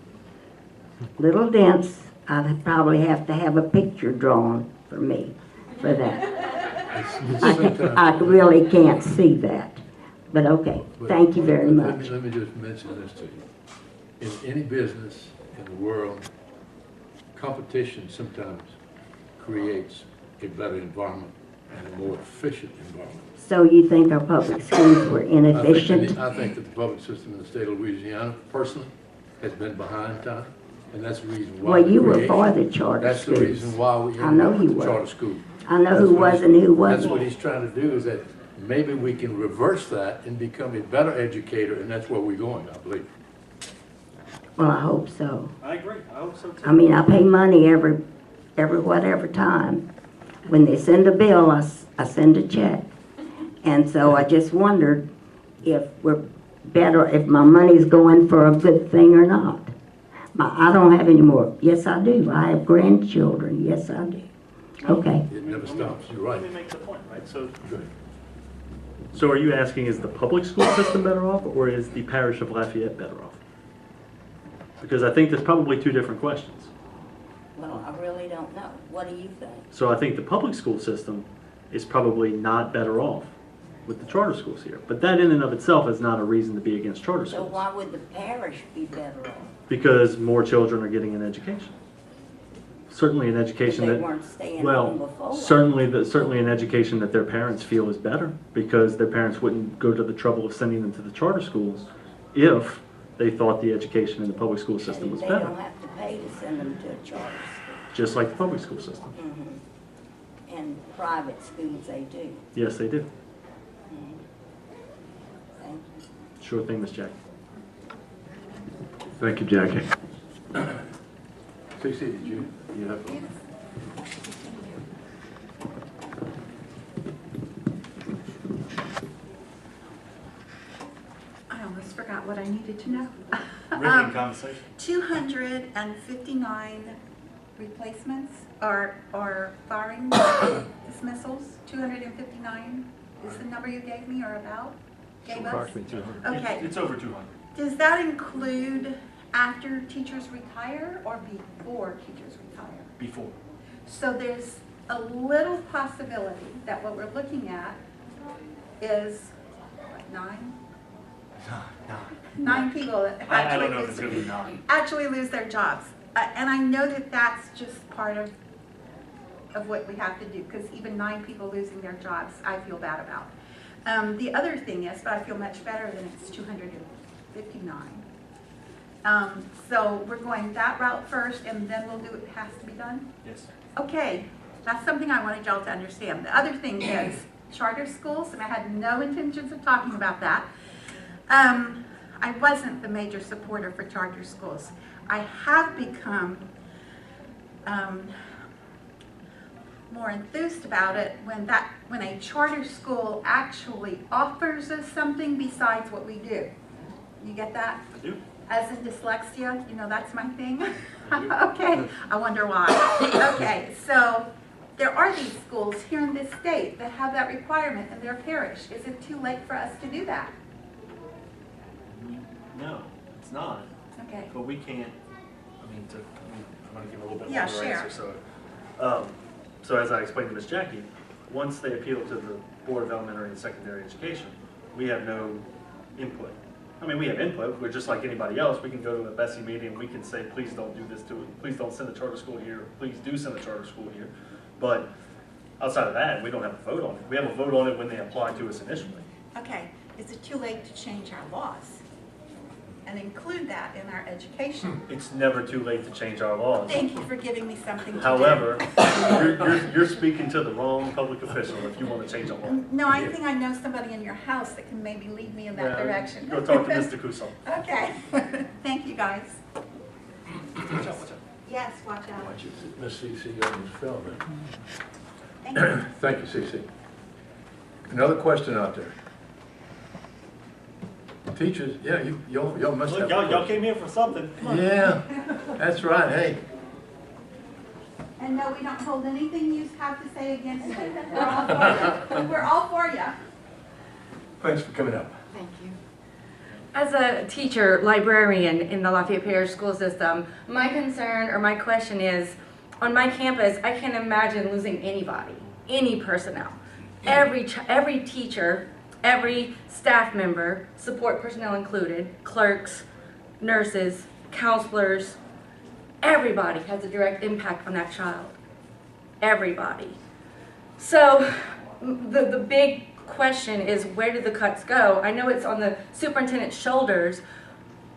little dense. I'd probably have to have a picture drawn for me for that. I really can't see that, but okay, thank you very much. Let me just mention this to you. In any business in the world, competition sometimes creates a better environment and a more efficient environment. So you think our public schools were inefficient? I think that the public system in the state of Louisiana, personally, has been behind time, and that's the reason why. Well, you were for the charter That's the schools. reason why we I know ended up you with the were. charter school. I know That's who what was he's- and who That's what wasn't. he's trying to do, is that maybe we can reverse that and become a better educator, and that's where we're going, I believe. Well, I hope so. I agree. I hope so too. I mean, I pay money every whatever time. When they send a bill, I send a check. And so I just wondered if we're better, if my money's going for a good thing or not. I don't have any more. Yes, I do. I have grandchildren. Yes, I do. Okay. It never stops, you're right. Let me make the point, right? Good. So are you asking, is the public school system better off, or is the parish of Lafayette better off? Because I think there's probably two different questions. Well, I really don't know. What do you think? So I think the public school system is probably not better off with the charter schools here. But that in and of itself is not a reason to be against charter So schools. why would the parish be better off? Because more children are getting an education. Certainly an If education they that, weren't staying home well, before? certainly an education that their parents feel is better, because their parents wouldn't go to the trouble of sending them to the charter schools if they thought the education in the public school system was They better, don't have to pay to send them to a charter school. just like the public school system. Mhm. And private schools, they do. Yes, they do. Thank you. Sure thing, Miss Jackie. Thank you, Jackie. CC, did you have? I almost forgot what I needed to know. Riveting conversation. 259 replacements or firing dismissals, 259 is the number you gave me or about? Gave us? Approximately 200. Okay. It's over 200. Does that include after teachers retire or before teachers retire? Before. So there's a little possibility that what we're looking at is, what, 9? No. 9 people that I don't know if it's going to be 9. actually lose their jobs. And I know that that's just part of what we have to do, because even 9 people losing their jobs, I feel bad about. The other thing is, but I feel much better than it's 259. So we're going that route first, and then we'll do what has to be done? Yes. Okay, that's something I wanted y'all to understand. The other thing is charter schools, and I had no intentions of talking about that. I wasn't the major supporter for charter schools. I have become more enthused about it when a charter school actually offers us something besides what we do. You get that? I do. As in dyslexia, you know, that's my thing. Okay, I wonder why. Okay, so there are these schools here in this state that have that requirement in their parish. Is it too late for us to do that? No, it's not. Okay. But we can't, I'm going to give a little bit Yeah, longer share. answer. So as I explained to Ms. Jackie, once they appeal to the Board of Elementary and Secondary Education, we have no input. I mean, we have input. We're just like anybody else. We can go to a Bessie meeting. We can say, please don't do this to it. Please don't send a charter school here. Please do send a charter school here. But outside of that, we don't have a vote on it. We have a vote on it when they apply to us initially. Okay, is it too late to change our laws and include that in our education? It's never too late to change our laws. Thank you for giving me something to do. However, you're speaking to the wrong public official if you want to change a law. No, I think I know somebody in your house that can maybe lead me in that Yeah, direction. Go talk to Mr. Kusel. Okay, thank you, guys. Watch out. Yes, watch out. Why don't you sit Miss CC on this film then? Thank you. Thank you, CC. Another question out there. Teachers, yeah, y'all must have. Look, y'all came here for something. Come on. Yeah, that's right, hey. And no, we don't hold anything you have to say against it. We're all for you. We're all for you. Thanks for coming up. Thank you. As a teacher, librarian in the Lafayette Parish School System, my concern or my question is, on my campus, I can't imagine losing anybody, any personnel. Every teacher, every staff member, support personnel included, clerks, nurses, counselors, everybody has a direct impact on that child. Everybody. So the big question is, where did the cuts go? I know it's on the superintendent's shoulders,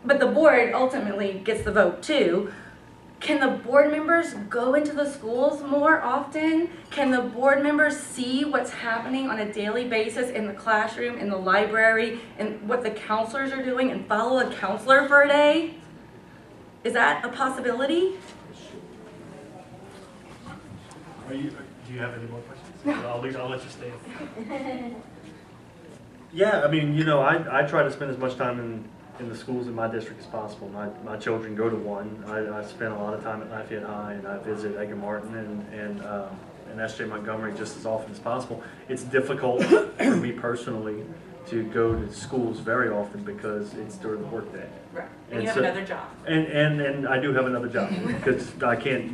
but the board ultimately gets the vote too. Can the board members go into the schools more often? Can the board members see what's happening on a daily basis in the classroom, in the library, and what the counselors are doing, and follow a counselor for a day? Is that a possibility? Do you have any more questions? I'll let you stay. Yeah, I mean, you know, I try to spend as much time in the schools in my district as possible. My children go to one. I spend a lot of time at Lafayette High, and I visit Edgar Martin and S.J. Montgomery just as often as possible. It's difficult for me personally to go to schools very often because it's during the workday. Right. And you have another job. And I do have another job because I can't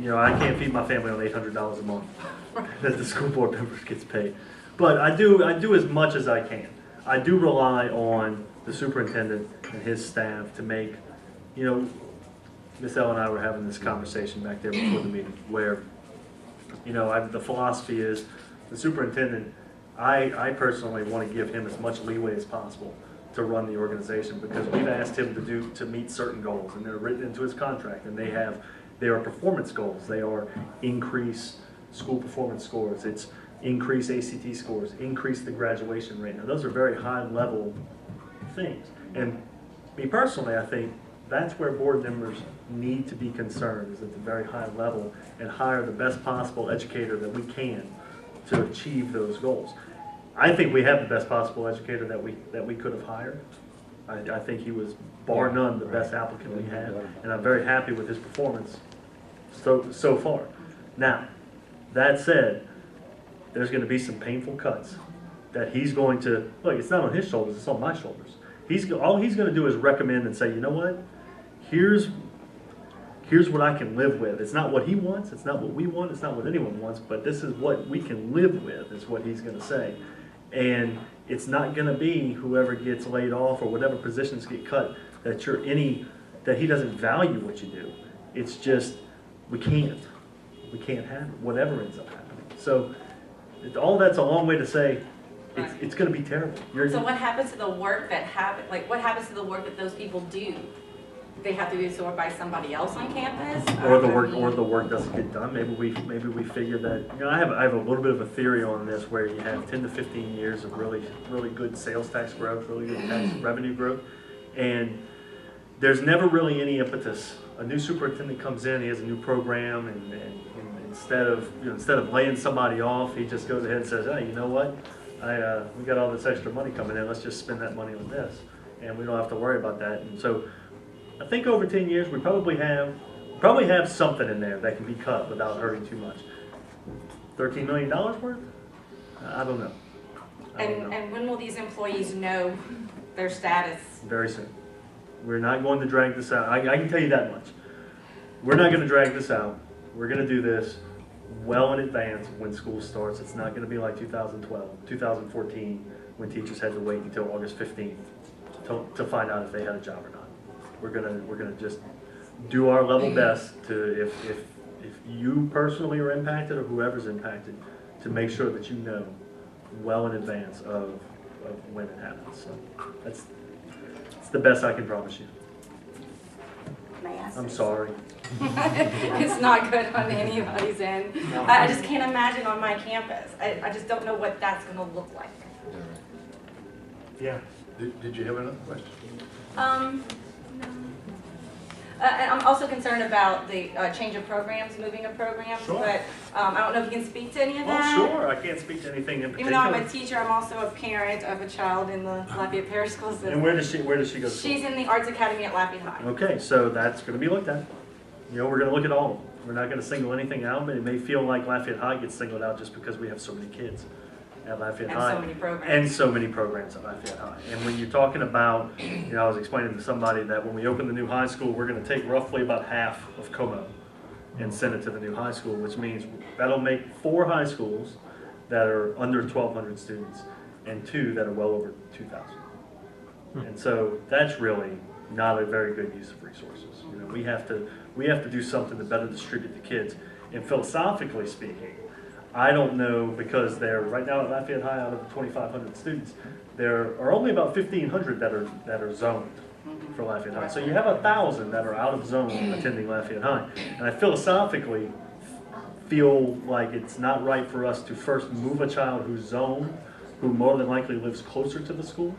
feed my family on $800 a month that the school board members gets paid. But I do as much as I can. I do rely on the superintendent and his staff to make, you know, Miss Elle and I were having this conversation back there before the meeting where, you know, the philosophy is the superintendent, I personally want to give him as much leeway as possible to run the organization because we've asked him to meet certain goals and they're written into his contract and they are performance goals. They are increase school performance scores. It's increase ACT scores, increase the graduation rate. Now those are very high level things. And me personally, I think that's where board members need to be concerned, is at the very high level and hire the best possible educator that we can to achieve those goals. I think we have the best possible educator that we could have hired. I think he was, bar none, the best applicant we had, and I'm very happy with his performance so far. Now, that said, there's going to be some painful cuts that he's going to, look, it's not on his shoulders, it's on my shoulders. All he's going to do is recommend and say, you know what, here's what I can live with. It's not what he wants, it's not what we want, it's not what anyone wants, but this is what we can live with, is what he's going to say. And it's not going to be whoever gets laid off or whatever positions get cut that he doesn't value what you do. It's just, we can't have it, whatever ends up happening. So all that's a long way to say it's going to be terrible. So what happens to the work what happens to the work that those people do? They have to be absorbed by somebody else on campus? Or the work doesn't get done. Maybe we figure that, you know, I have a little bit of a theory on this where you have 10 to 15 years of really good sales tax growth, really good tax revenue growth, and there's never really any impetus. A new superintendent comes in, he has a new program, and instead of laying somebody off, he just goes ahead and says, hey, you know what? We got all this extra money coming in. Let's just spend that money on this, and we don't have to worry about that. And so, I think over 10 years, we probably have something in there that can be cut without hurting too much. $13 million worth? I don't know. And when will these employees know their status? Very soon. We're not going to drag this out. I can tell you that much. We're not going to drag this out. We're going to do this well in advance of when school starts. It's not going to be like 2012, 2014, when teachers had to wait until August 15th to find out if they had a job or not. We're gonna just do our level best to, if you personally are impacted or whoever's impacted, to make sure that you know well in advance of when it happens. So that's the best I can promise you. I'm sorry. It's not good on anybody's end. I just can't imagine on my campus. I just don't know what that's going to look like. Yeah. Did you have another question? No. And I'm also concerned about the change of programs, moving of programs, Sure. but I don't know if you can speak to any of Well, that. sure. I can't speak to anything in particular. Even though I'm a teacher, I'm also a parent of a child in the Lafayette Parish School System. And where does she go to school? She's in the Arts Academy at Lafayette High. Okay, so that's going to be looked at. You know, we're going to look at all of them. We're not gonna single anything out, but it may feel like Lafayette High gets singled out just because we have so many kids at Lafayette And High. so many programs. And so many programs at Lafayette High. And when you're talking about, you know, I was explaining to somebody that when we open the new high school, we're gonna take roughly about half of Como and send it to the new high school, which means that'll make 4 high schools that are under 1,200 students and 2 that are well over 2,000. And so that's really not a very good use of resources. You know, we have to do something to better distribute the kids. And philosophically speaking, I don't know, because they're right now at Lafayette High, out of the 2,500 students, there are only about 1,500 that are zoned for Lafayette High. So you have 1,000 that are out of zone attending Lafayette High. And I philosophically feel like it's not right for us to first move a child who's zoned, who more than likely lives closer to the school,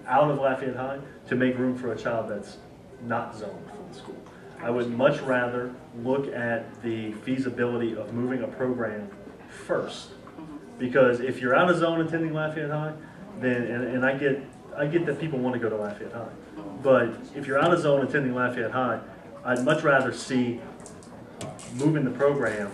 out of Lafayette High to make room for a child that's not zoned for the school. I would much rather look at the feasibility of moving a program first, because if you're out of zone attending Lafayette High, then and I get that people want to go to Lafayette High, but if you're out of zone attending Lafayette High, I'd much rather see moving the program,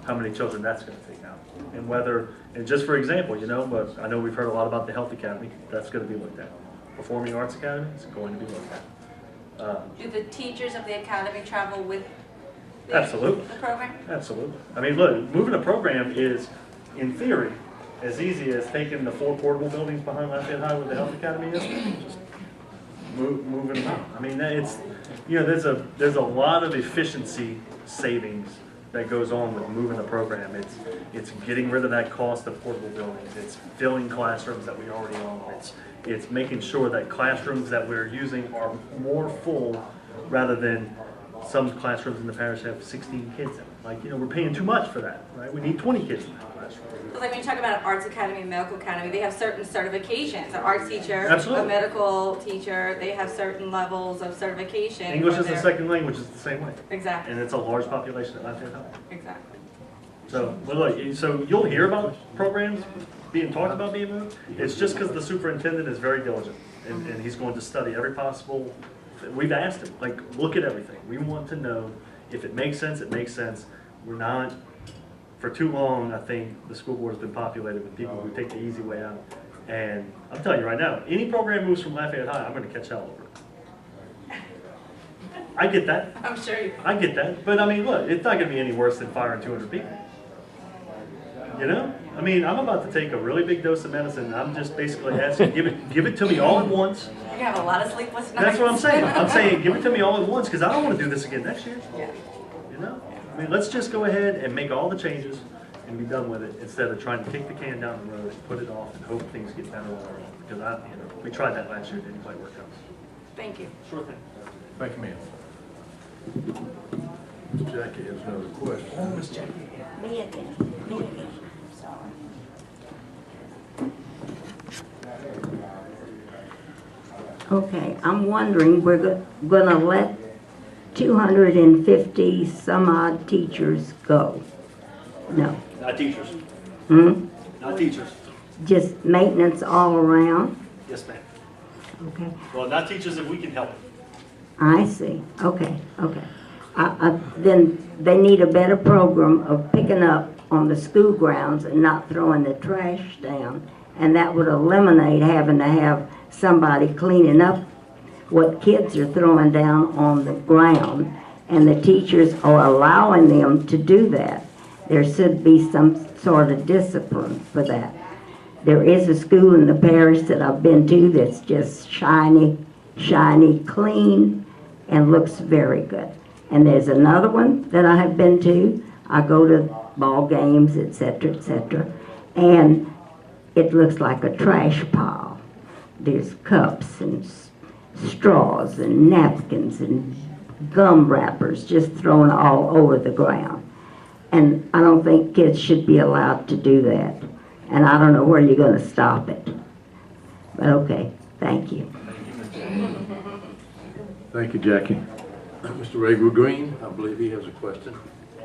how many children that's going to take out, and whether, and just for example, you know, but I know we've heard a lot about the Health Academy. That's going to be looked at. Performing Arts Academy is going to be looked at. Do the teachers of the academy travel with Absolutely. the program? Absolutely. I mean, look, moving a program is, in theory, as easy as taking the 4 portable buildings behind Lafayette High where the Health Academy is, just moving them out. I mean, it's, you know, there's a lot of efficiency savings that goes on with moving the program. It's getting rid of that cost of portable buildings. It's filling classrooms that we already own. It's making sure that classrooms that we're using are more full rather than some classrooms in the parish have 16 kids in them. Like, you know, we're paying too much for that, right? We need 20 kids in that classroom. So like when you talk about an arts academy and medical academy, they have certain certifications. An art teacher, Absolutely. a medical teacher, they have certain levels of certification. English for as a their- second language is the same way. Exactly, And it's a large population at Lafayette High. exactly. So, but look, so you'll hear about programs being talked about being moved. It's just because the superintendent is very diligent and he's going to study every possible, we've asked him, like, look at everything. We want to know if it makes sense, it makes sense. We're not, for too long, I think the school board has been populated with people who take the easy way out. And I'm telling you right now, any program moves from Lafayette High, I'm going to catch hell over it. I get that. I'm sure you. I get that. But I mean, look, it's not going to be any worse than firing 200 people. You know? I mean, I'm about to take a really big dose of medicine, and I'm just basically asking, give it to me all at once. You're gonna have a lot of sleepless nights. That's what I'm saying. I'm saying, give it to me all at once, because I don't want to do this again next year. Yeah. You know? I mean, let's just go ahead and make all the changes and be done with it, instead of trying to kick the can down the road and put it off and hope things get better on our own. Because we tried that last year, it didn't quite work out. Thank you. Sure thing. Thank you, ma'am. Jackie has another question. Me again, me again. Sorry. Okay, I'm wondering, we're gonna let 250 some odd teachers go? No. Not teachers. Hmm? Not teachers. Just maintenance all around? Yes, ma'am. Okay, Well, not teachers if we can help it. I see. Okay. Then they need a better program of picking up on the school grounds and not throwing the trash down. And that would eliminate having to have somebody cleaning up what kids are throwing down on the ground. And the teachers are allowing them to do that. There should be some sort of discipline for that. There is a school in the parish that I've been to that's just shiny, clean, and looks very good. And there's another one that I have been to. I go to ball games, etc., and it looks like a trash pile. There's cups and straws and napkins and gum wrappers just thrown all over the ground. And I don't think kids should be allowed to do that. And I don't know where you're going to stop it. But okay, thank you. Thank you, Jackie. Mr. Ray Green, I believe he has a question.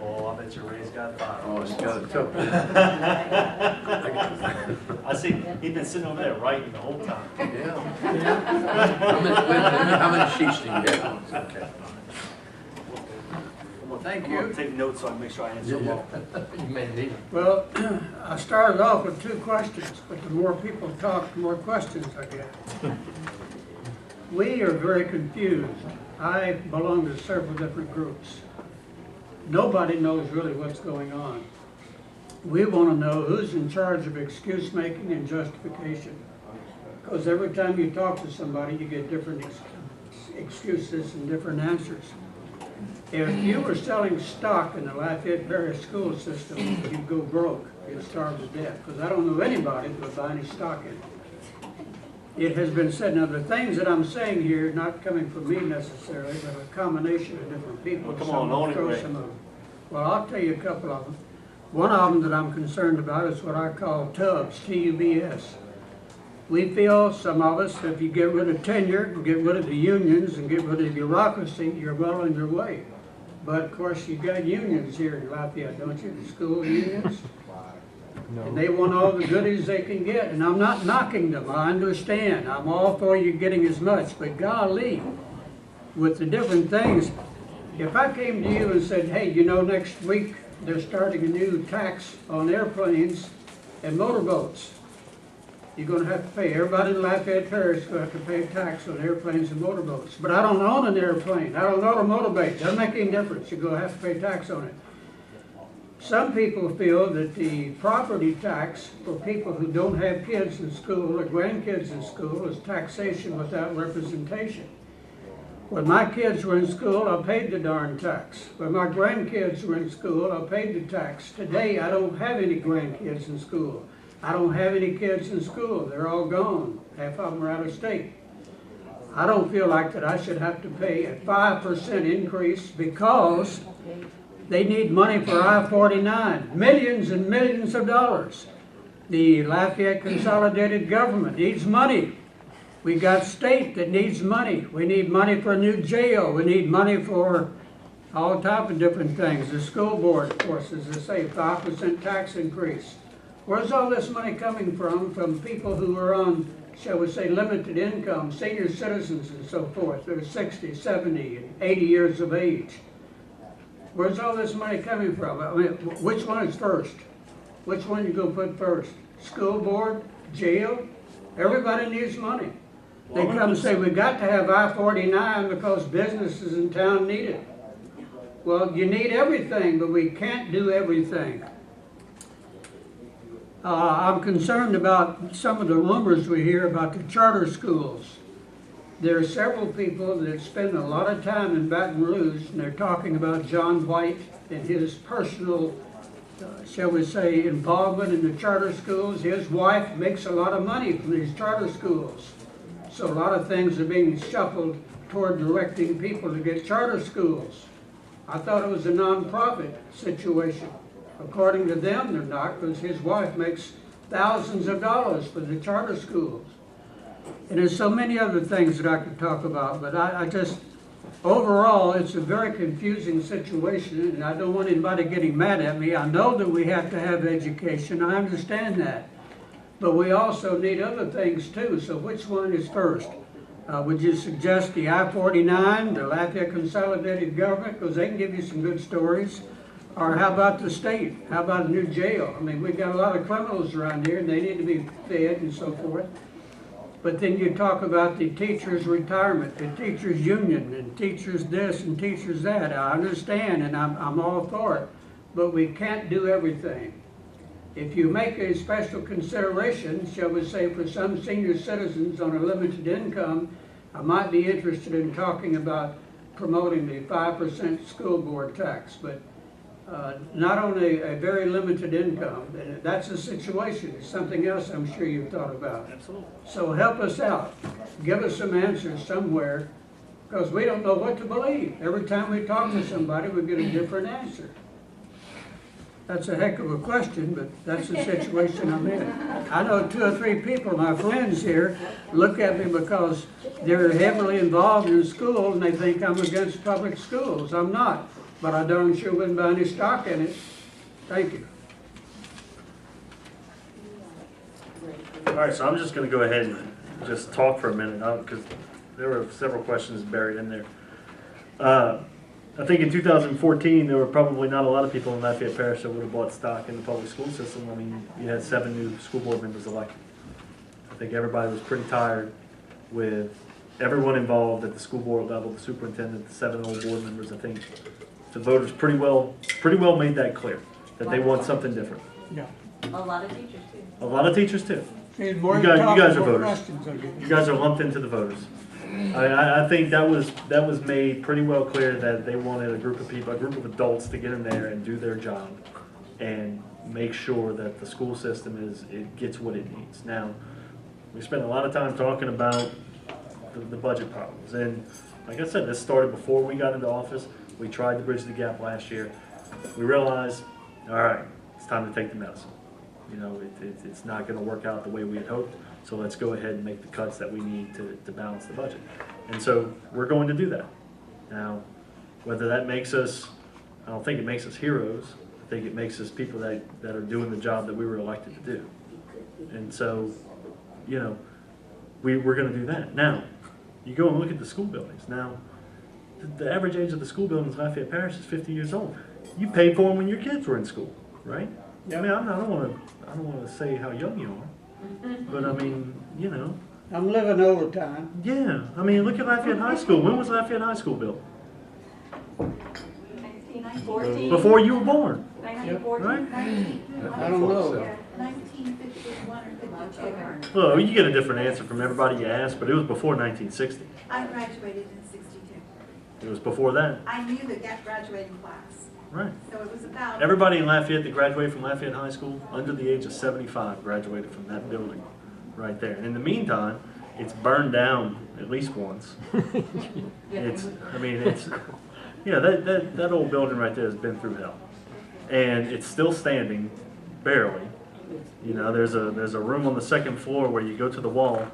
Oh, I bet your Ray's got 5. Oh, he's got it tough. I see, he's been sitting over there writing the whole time. Yeah. How many sheets do you have? Okay. Well, Thank I'm gonna you. take notes so I can make sure I answer them all. You may need. Well, I started off with 2 questions, but the more people talk, the more questions I get. We are very confused. I belong to several different groups. Nobody knows really what's going on. We want to know who's in charge of excuse making and justification. Because every time you talk to somebody, you get different excuses and different answers. If you were selling stock in the Lafayette Parish School System, you'd go broke, you'd starve to death, because I don't know anybody that would buy any stock in it. It has been said, now the things that I'm saying here, not coming from me necessarily, but a combination of different people. Well, come Some on, will own it, throw Ray. some of them. Well, I'll tell you a couple of them. One of them that I'm concerned about is what I call TUBS, T-U-B-S. We feel, some of us, if you get rid of tenure, and get rid of the unions, and get rid of bureaucracy, you're well on your way. But of course, you've got unions here in Lafayette, don't you? The school unions? And they want all the goodies they can get, and I'm not knocking them, I understand. I'm all for you getting as much, but golly, with the different things, if I came to you and said, hey, you know, next week they're starting a new tax on airplanes and motorboats. You're going to have to pay, everybody in Lafayette Parish is going to have to pay a tax on airplanes and motorboats. But I don't own an airplane, I don't own a motorbike, doesn't make any difference, you're going to have to pay tax on it. Some people feel that the property tax for people who don't have kids in school or grandkids in school is taxation without representation. When my kids were in school, I paid the darn tax. When my grandkids were in school, I paid the tax. Today, I don't have any grandkids in school. I don't have any kids in school. They're all gone. Half of them are out of state. I don't feel like that I should have to pay a 5% increase because they need money for I-49, millions and millions of dollars. The Lafayette Consolidated Government needs money. We got state that needs money. We need money for a new jail. We need money for all type of different things. The school board, of course, as I say, 5% tax increase. Where's all this money coming from? From people who are on, shall we say, limited income, senior citizens and so forth. They're 60, 70, and 80 years of age. Where's all this money coming from? I mean, which one is first? Which one you gonna put first? School board, jail? Everybody needs money. They come and say, we got to have I-49 because businesses in town need it. Well, you need everything, but we can't do everything. I'm concerned about some of the rumors we hear about the charter schools. There are several people that spend a lot of time in Baton Rouge, and they're talking about John White and his personal, shall we say, involvement in the charter schools. His wife makes a lot of money from these charter schools. So a lot of things are being shuffled toward directing people to get charter schools. I thought it was a non-profit situation. According to them, they're not, because his wife makes thousands of dollars for the charter schools. And there's so many other things that I could talk about, but I just, overall, it's a very confusing situation, and I don't want anybody getting mad at me. I know that we have to have education, I understand that. But we also need other things too, so which one is first? Would you suggest the I-49, the Lafayette Consolidated Government, because they can give you some good stories? Or how about the state? How about a new jail? I mean, we've got a lot of criminals around here, and they need to be fed and so forth. But then you talk about the teachers' retirement, the teachers' union, and teachers this and teachers that. I understand, and I'm all for it, but we can't do everything. If you make a special consideration, shall we say, for some senior citizens on a limited income, I might be interested in talking about promoting the 5% school board tax, but not on a very limited income. And that's a situation. It's something else I'm sure you've thought about. Absolutely. So help us out. Give us some answers somewhere, because we don't know what to believe. Every time we talk to somebody, we get a different answer. That's a heck of a question, but that's the situation I'm in. I know 2 or 3 people, my friends here, look at me because they're heavily involved in school and they think I'm against public schools. I'm not, but I darn sure wouldn't buy any stock in it. Thank you. All right, so I'm just going to go ahead and just talk for a minute because there were several questions buried in there. I think in 2014, there were probably not a lot of people in Lafayette Parish that would have bought stock in the public school system. I mean, you had 7 new school board members elected. I think everybody was pretty tired with everyone involved at the school board level, the superintendent, the 7 old board members. I think the voters pretty well made that clear, that they want something different. Yeah. A lot of teachers too. A lot of teachers too. Hey, the more You you guys- talk, you guys the are more voters. questions I get. You guys are lumped into the voters. I think that was made pretty well clear that they wanted a group of people, a group of adults to get in there and do their job and make sure that the school system it gets what it needs. Now, we spent a lot of time talking about the budget problems, and like I said, this started before we got into office. We tried to bridge the gap last year. We realized, all right, it's time to take the medicine. You know, it's not going to work out the way we had hoped, so let's go ahead and make the cuts that we need to balance the budget. And so we're going to do that. Now, whether that makes us, I don't think it makes us heroes. I think it makes us people that are doing the job that we were elected to do. And so, you know, we're going to do that. Now, you go and look at the school buildings. Now, the average age of the school buildings in Lafayette Parish is 50 years old. You paid for them when your kids were in school, right? I mean, I don't want to say how young you are, but I mean, you know. I'm living overtime. Yeah, I mean, look at Lafayette High School. When was Lafayette High School built? 1914. Before you were born, 1914. right? I don't know. 1951 or 52. Well, you get a different answer from everybody you ask, but it was before 1960. I graduated in 62. It was before that, I knew the graduating class, right? so it was about. Everybody in Lafayette that graduated from Lafayette High School under the age of 75 graduated from that building right there. And in the meantime, it's burned down at least once. Yeah, that old building right there has been through hell. And it's still standing, barely. You know, there's a room on the second floor where you go to the wall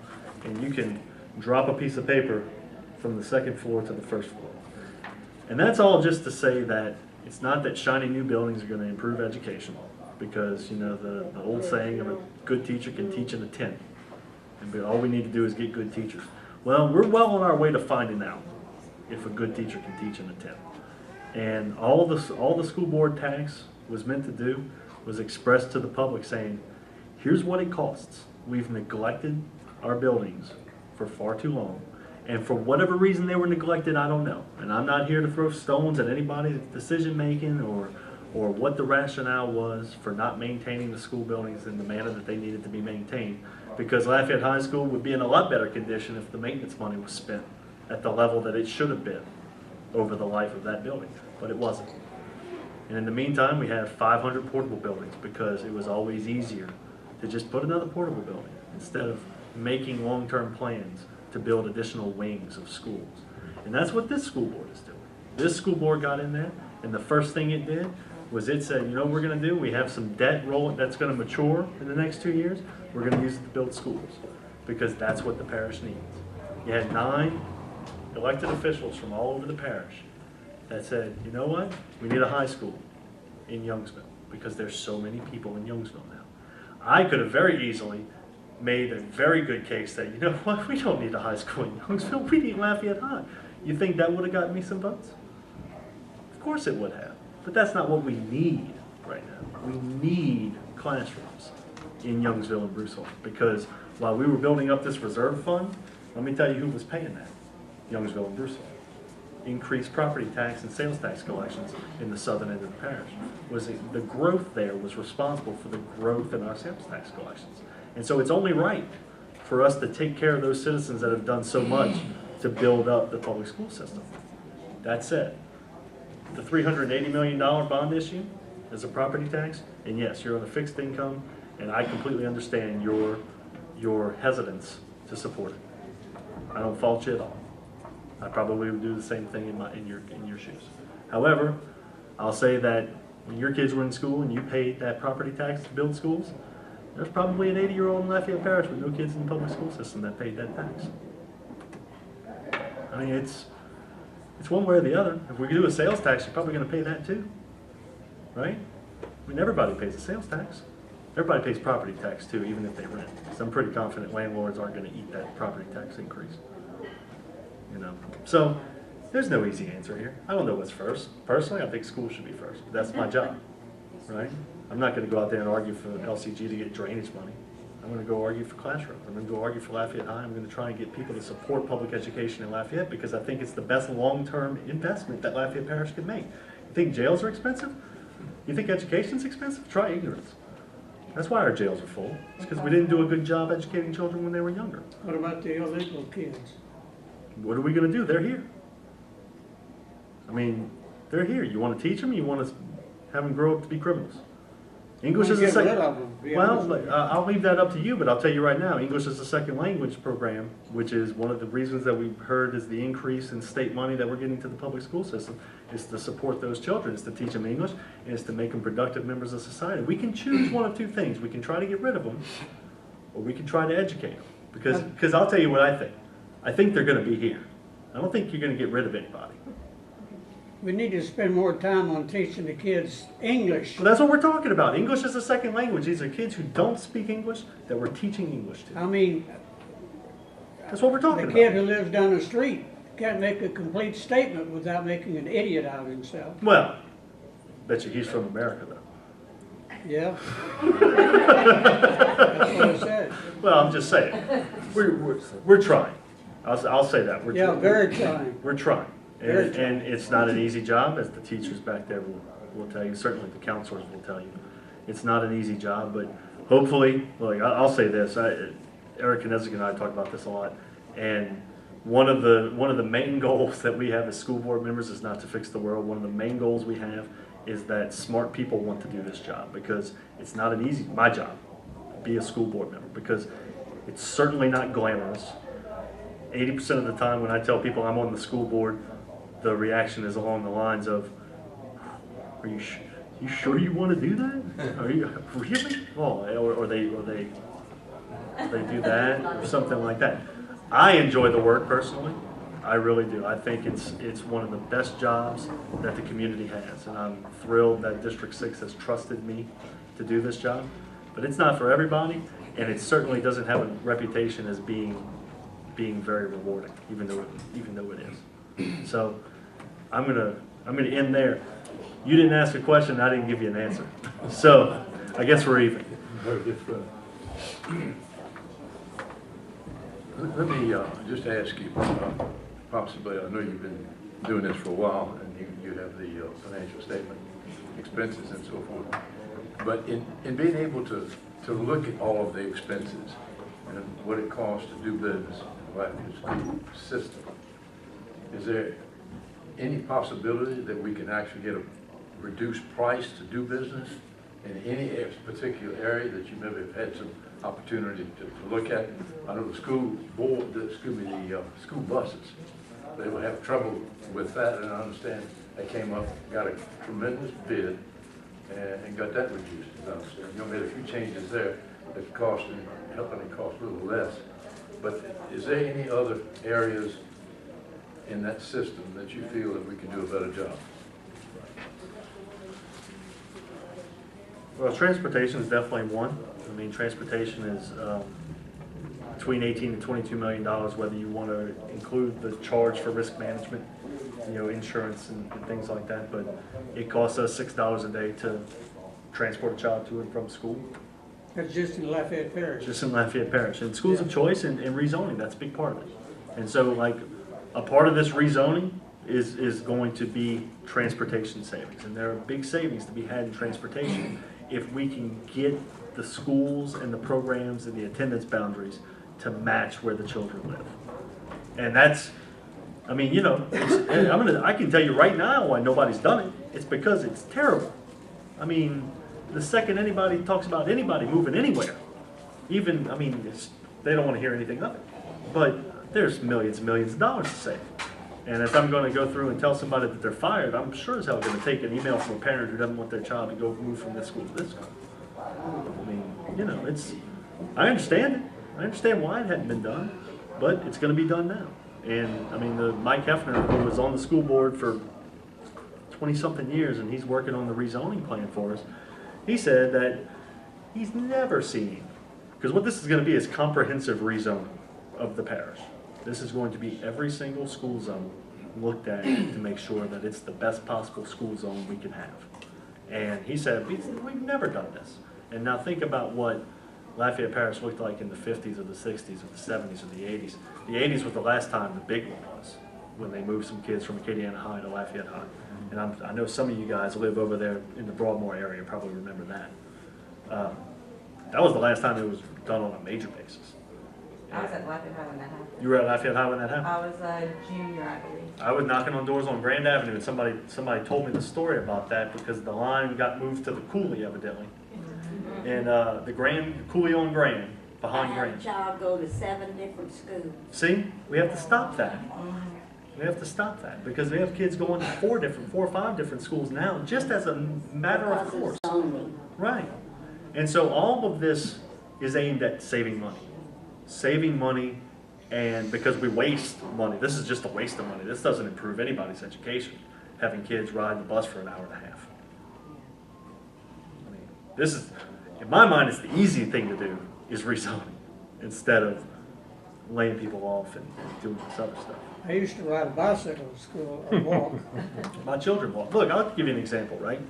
and you can drop a piece of paper from the second floor to the first floor. And that's all just to say that it's not that shiny new buildings are going to improve education, because, you know, the old saying of a good teacher can teach in a tent. And all we need to do is get good teachers. Well, we're well on our way to finding out if a good teacher can teach in a tent. And all the school board tax was meant to do was express to the public saying, here's what it costs. We've neglected our buildings for far too long. And for whatever reason they were neglected, I don't know. And I'm not here to throw stones at anybody's decision making or what the rationale was for not maintaining the school buildings in the manner that they needed to be maintained. Because Lafayette High School would be in a lot better condition if the maintenance money was spent at the level that it should have been over the life of that building. But it wasn't. And in the meantime, we have 500 portable buildings because it was always easier to just put another portable building instead of making long-term plans to build additional wings of schools. And that's what this school board is doing. This school board got in there, and the first thing it did was it said, you know what we're going to do? We have some debt rolling that's going to mature in the next 2 years. We're going to use it to build schools because that's what the parish needs. You had 9 elected officials from all over the parish that said, you know what? We need a high school in Youngsville because there's so many people in Youngsville now. I could have very easily made a very good case that, you know what, we don't need a high school in Youngsville, we need Lafayette High. You think that would have gotten me some votes? Of course it would have, but that's not what we need right now. We need classrooms in Youngsville and Brucehorn, because while we were building up this reserve fund, let me tell you who was paying that, Youngsville and Brucehorn. Increased property tax and sales tax collections in the southern end of the parish. The growth there was responsible for the growth in our sales tax collections. And so it's only right for us to take care of those citizens that have done so much to build up the public school system. That said, the $380 million bond issue is a property tax, and yes, you're on a fixed income, and I completely understand your hesitance to support it. I don't fault you at all. I probably would do the same thing in your shoes. However, I'll say that when your kids were in school and you paid that property tax to build schools, there's probably an 80-year-old in Lafayette Parish with no kids in the public school system that paid that tax. I mean, it's one way or the other. If we do a sales tax, you're probably going to pay that too, right? I mean, everybody pays a sales tax. Everybody pays property tax too, even if they rent. So I'm pretty confident landlords aren't going to eat that property tax increase. You know, so There's no easy answer here. I don't know what's first. Personally, I think school should be first. That's my job, right? I'm not going to go out there and argue for LCG to get drainage money. I'm going to go argue for classrooms. I'm going to go argue for Lafayette High. I'm going to try and get people to support public education in Lafayette because I think it's the best long-term investment that Lafayette Parish can make. You think jails are expensive? You think education's expensive? Try ignorance. That's why our jails are full. It's because we didn't do a good job educating children when they were younger. What about the illegal kids? What are we going to do? They're here. I mean, they're here. You want to teach them? You want to have them grow up to be criminals? English is a Get rid second. of them, be Well, honest with you. I'll leave that up to you, but I'll tell you right now, English is a second language program, which is one of the reasons that we've heard is the increase in state money that we're getting to the public school system, is to support those children, is to teach them English, and is to make them productive members of society. We can choose one of two things. We can try to get rid of them, or we can try to educate them. Because I'll tell you what I think. I think they're going to be here. I don't think you're going to get rid of anybody. We need to spend more time on teaching the kids English. Well, that's what we're talking about. English is a second language. These are kids who don't speak English that we're teaching English to. I mean, That's what we're talking the about. kid who lives down the street can't make a complete statement without making an idiot out of himself. Well, bet you he's from America, though. Yeah? That's what I said. Well, I'm just saying. We're trying. I'll say that. We're Yeah, trying. very trying. We're trying. Very And, trying. and it's not an easy job, as the teachers back there will tell you. Certainly the counselors will tell you. It's not an easy job, but hopefully, like I'll say this. Eric Knezek and I talk about this a lot. And one of the main goals that we have as school board members is not to fix the world. One of the main goals we have is that smart people want to do this job, because it's not an easy, my job, be a school board member, because it's certainly not glamorous. 80% of the time when I tell people I'm on the school board, the reaction is along the lines of, "Are you you sure you want to do that? Are you really?" Oh, or they do that or something like that. I enjoy the work personally. I really do. I think it's one of the best jobs that the community has, and I'm thrilled that District 6 has trusted me to do this job. But it's not for everybody, and it certainly doesn't have a reputation as being very rewarding, even though it is. So I'm gonna end there. You didn't ask a question, I didn't give you an answer. So I guess we're even. Let me just ask you, possibly, I know you've been doing this for a while, and you have the financial statement, expenses and so forth, but in being able to look at all of the expenses and what it costs to do business in the Lafayette School System, is there any possibility that we can actually get a reduced price to do business in any particular area that you maybe have had some opportunity to look at? I know the school board, the school buses, they will have trouble with that, and I understand they came up, got a tremendous bid, and got that reduced. You made a few changes there that cost and helping it cost a little less. But is there any other areas in that system that you feel that we can do a better job? Well, transportation is definitely one. I mean, transportation is between $18 and $22 million, whether you want to include the charge for risk management, insurance and things like that. But it costs us $6 a day to transport a child to and from school. That's just in Lafayette Parish. Just in Lafayette Parish. And schools of choice and rezoning, that's a big part of it. And so, like, a part of this rezoning is going to be transportation savings. And there are big savings to be had in transportation if we can get the schools and the programs and the attendance boundaries to match where the children live. And that's, I mean, I can tell you right now why nobody's done it. It's because it's terrible. I mean, the second anybody talks about anybody moving anywhere, they don't want to hear anything of it. But there's millions and millions of dollars to save. And if I'm going to go through and tell somebody that they're fired, I'm sure as hell going to take an email from a parent who doesn't want their child to go move from this school to this school. I mean, I understand it. I understand why it hadn't been done, but it's going to be done now. And I mean, Mike Hefner, who was on the school board for 20-something years, and he's working on the rezoning plan for us, he said that he's never seen, because what this is going to be is comprehensive rezoning of the parish. This is going to be every single school zone looked at it to make sure that it's the best possible school zone we can have. And he said, we've never done this. And now think about what Lafayette Parish looked like in the 50s or the 60s or the 70s or the 80s. The 80s was the last time the big one was, when they moved some kids from Acadiana High to Lafayette High. And I know some of you guys live over there in the Broadmoor area, probably remember that. That was the last time it was done on a major basis. I was at Lafayette High when that happened. You were at Lafayette High when that happened? I was a junior, I believe. I was knocking on doors on Grand Avenue, and somebody told me the story about that because the line got moved to the Cooley, evidently. And the Cooley on Grand, behind I had a Grand. child go to 7 different schools. See, we have to stop that. We have to stop that because we have kids going to 4 or 5 different schools now, just as a matter of course. Zoning. Right. And so all of this is aimed at saving money. Saving money, and because we waste money. This is just a waste of money. This doesn't improve anybody's education, having kids ride the bus for an hour and a half. I mean, this is, in my mind, it's the easy thing to do is rezoning instead of laying people off and doing this other stuff. I used to ride a bicycle to school or walk. My children walk. Look, I'll give you an example, right?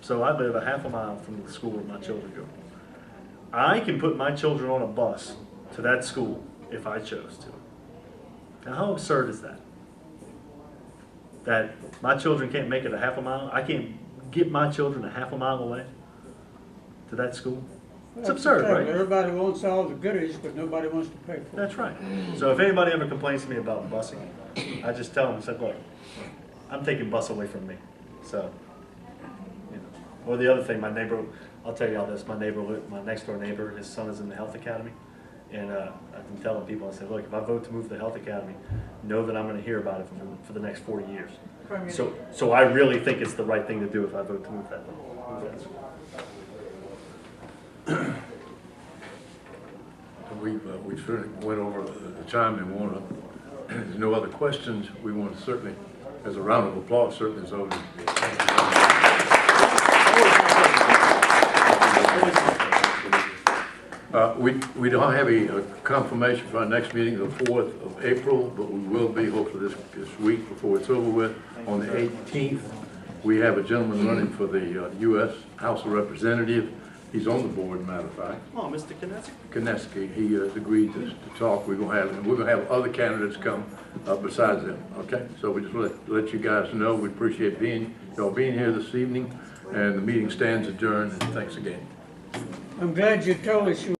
So I live a half a mile from the school where my children go. I can put my children on a bus to that school if I chose to. Now, how absurd is that? That my children can't make it a half a mile? I can't get my children a half a mile away to that school? It's absurd, right? Everybody wants all the goodies, but nobody wants to pay for it. That's right. So if anybody ever complains to me about busing, I just tell them, I said, look, I'm taking bus away from me. So, you know. Or the other thing, my neighbor, I'll tell you all this, my next door neighbor, his son is in the health academy. And I've been telling people, I said, look, if I vote to move to the health academy, know that I'm going to hear about it for the next 40 years. So I really think it's the right thing to do if I vote to move that school. We certainly went over the time and want to, there's no other questions. We want to certainly, as a round of applause, certainly is over. We don't have a confirmation for our next meeting, the 4th of April, but we will be hopefully this week before it's over with. On the 18th, we have a gentleman running for the U.S. House of Representatives. He's on the board, matter of fact. Oh, Mr. Kineski. Kineski, he has agreed to talk. We're gonna have other candidates come besides them. Okay, so we just let you guys know. We appreciate y'all being here this evening, and the meeting stands adjourned. And thanks again. I'm glad you told us you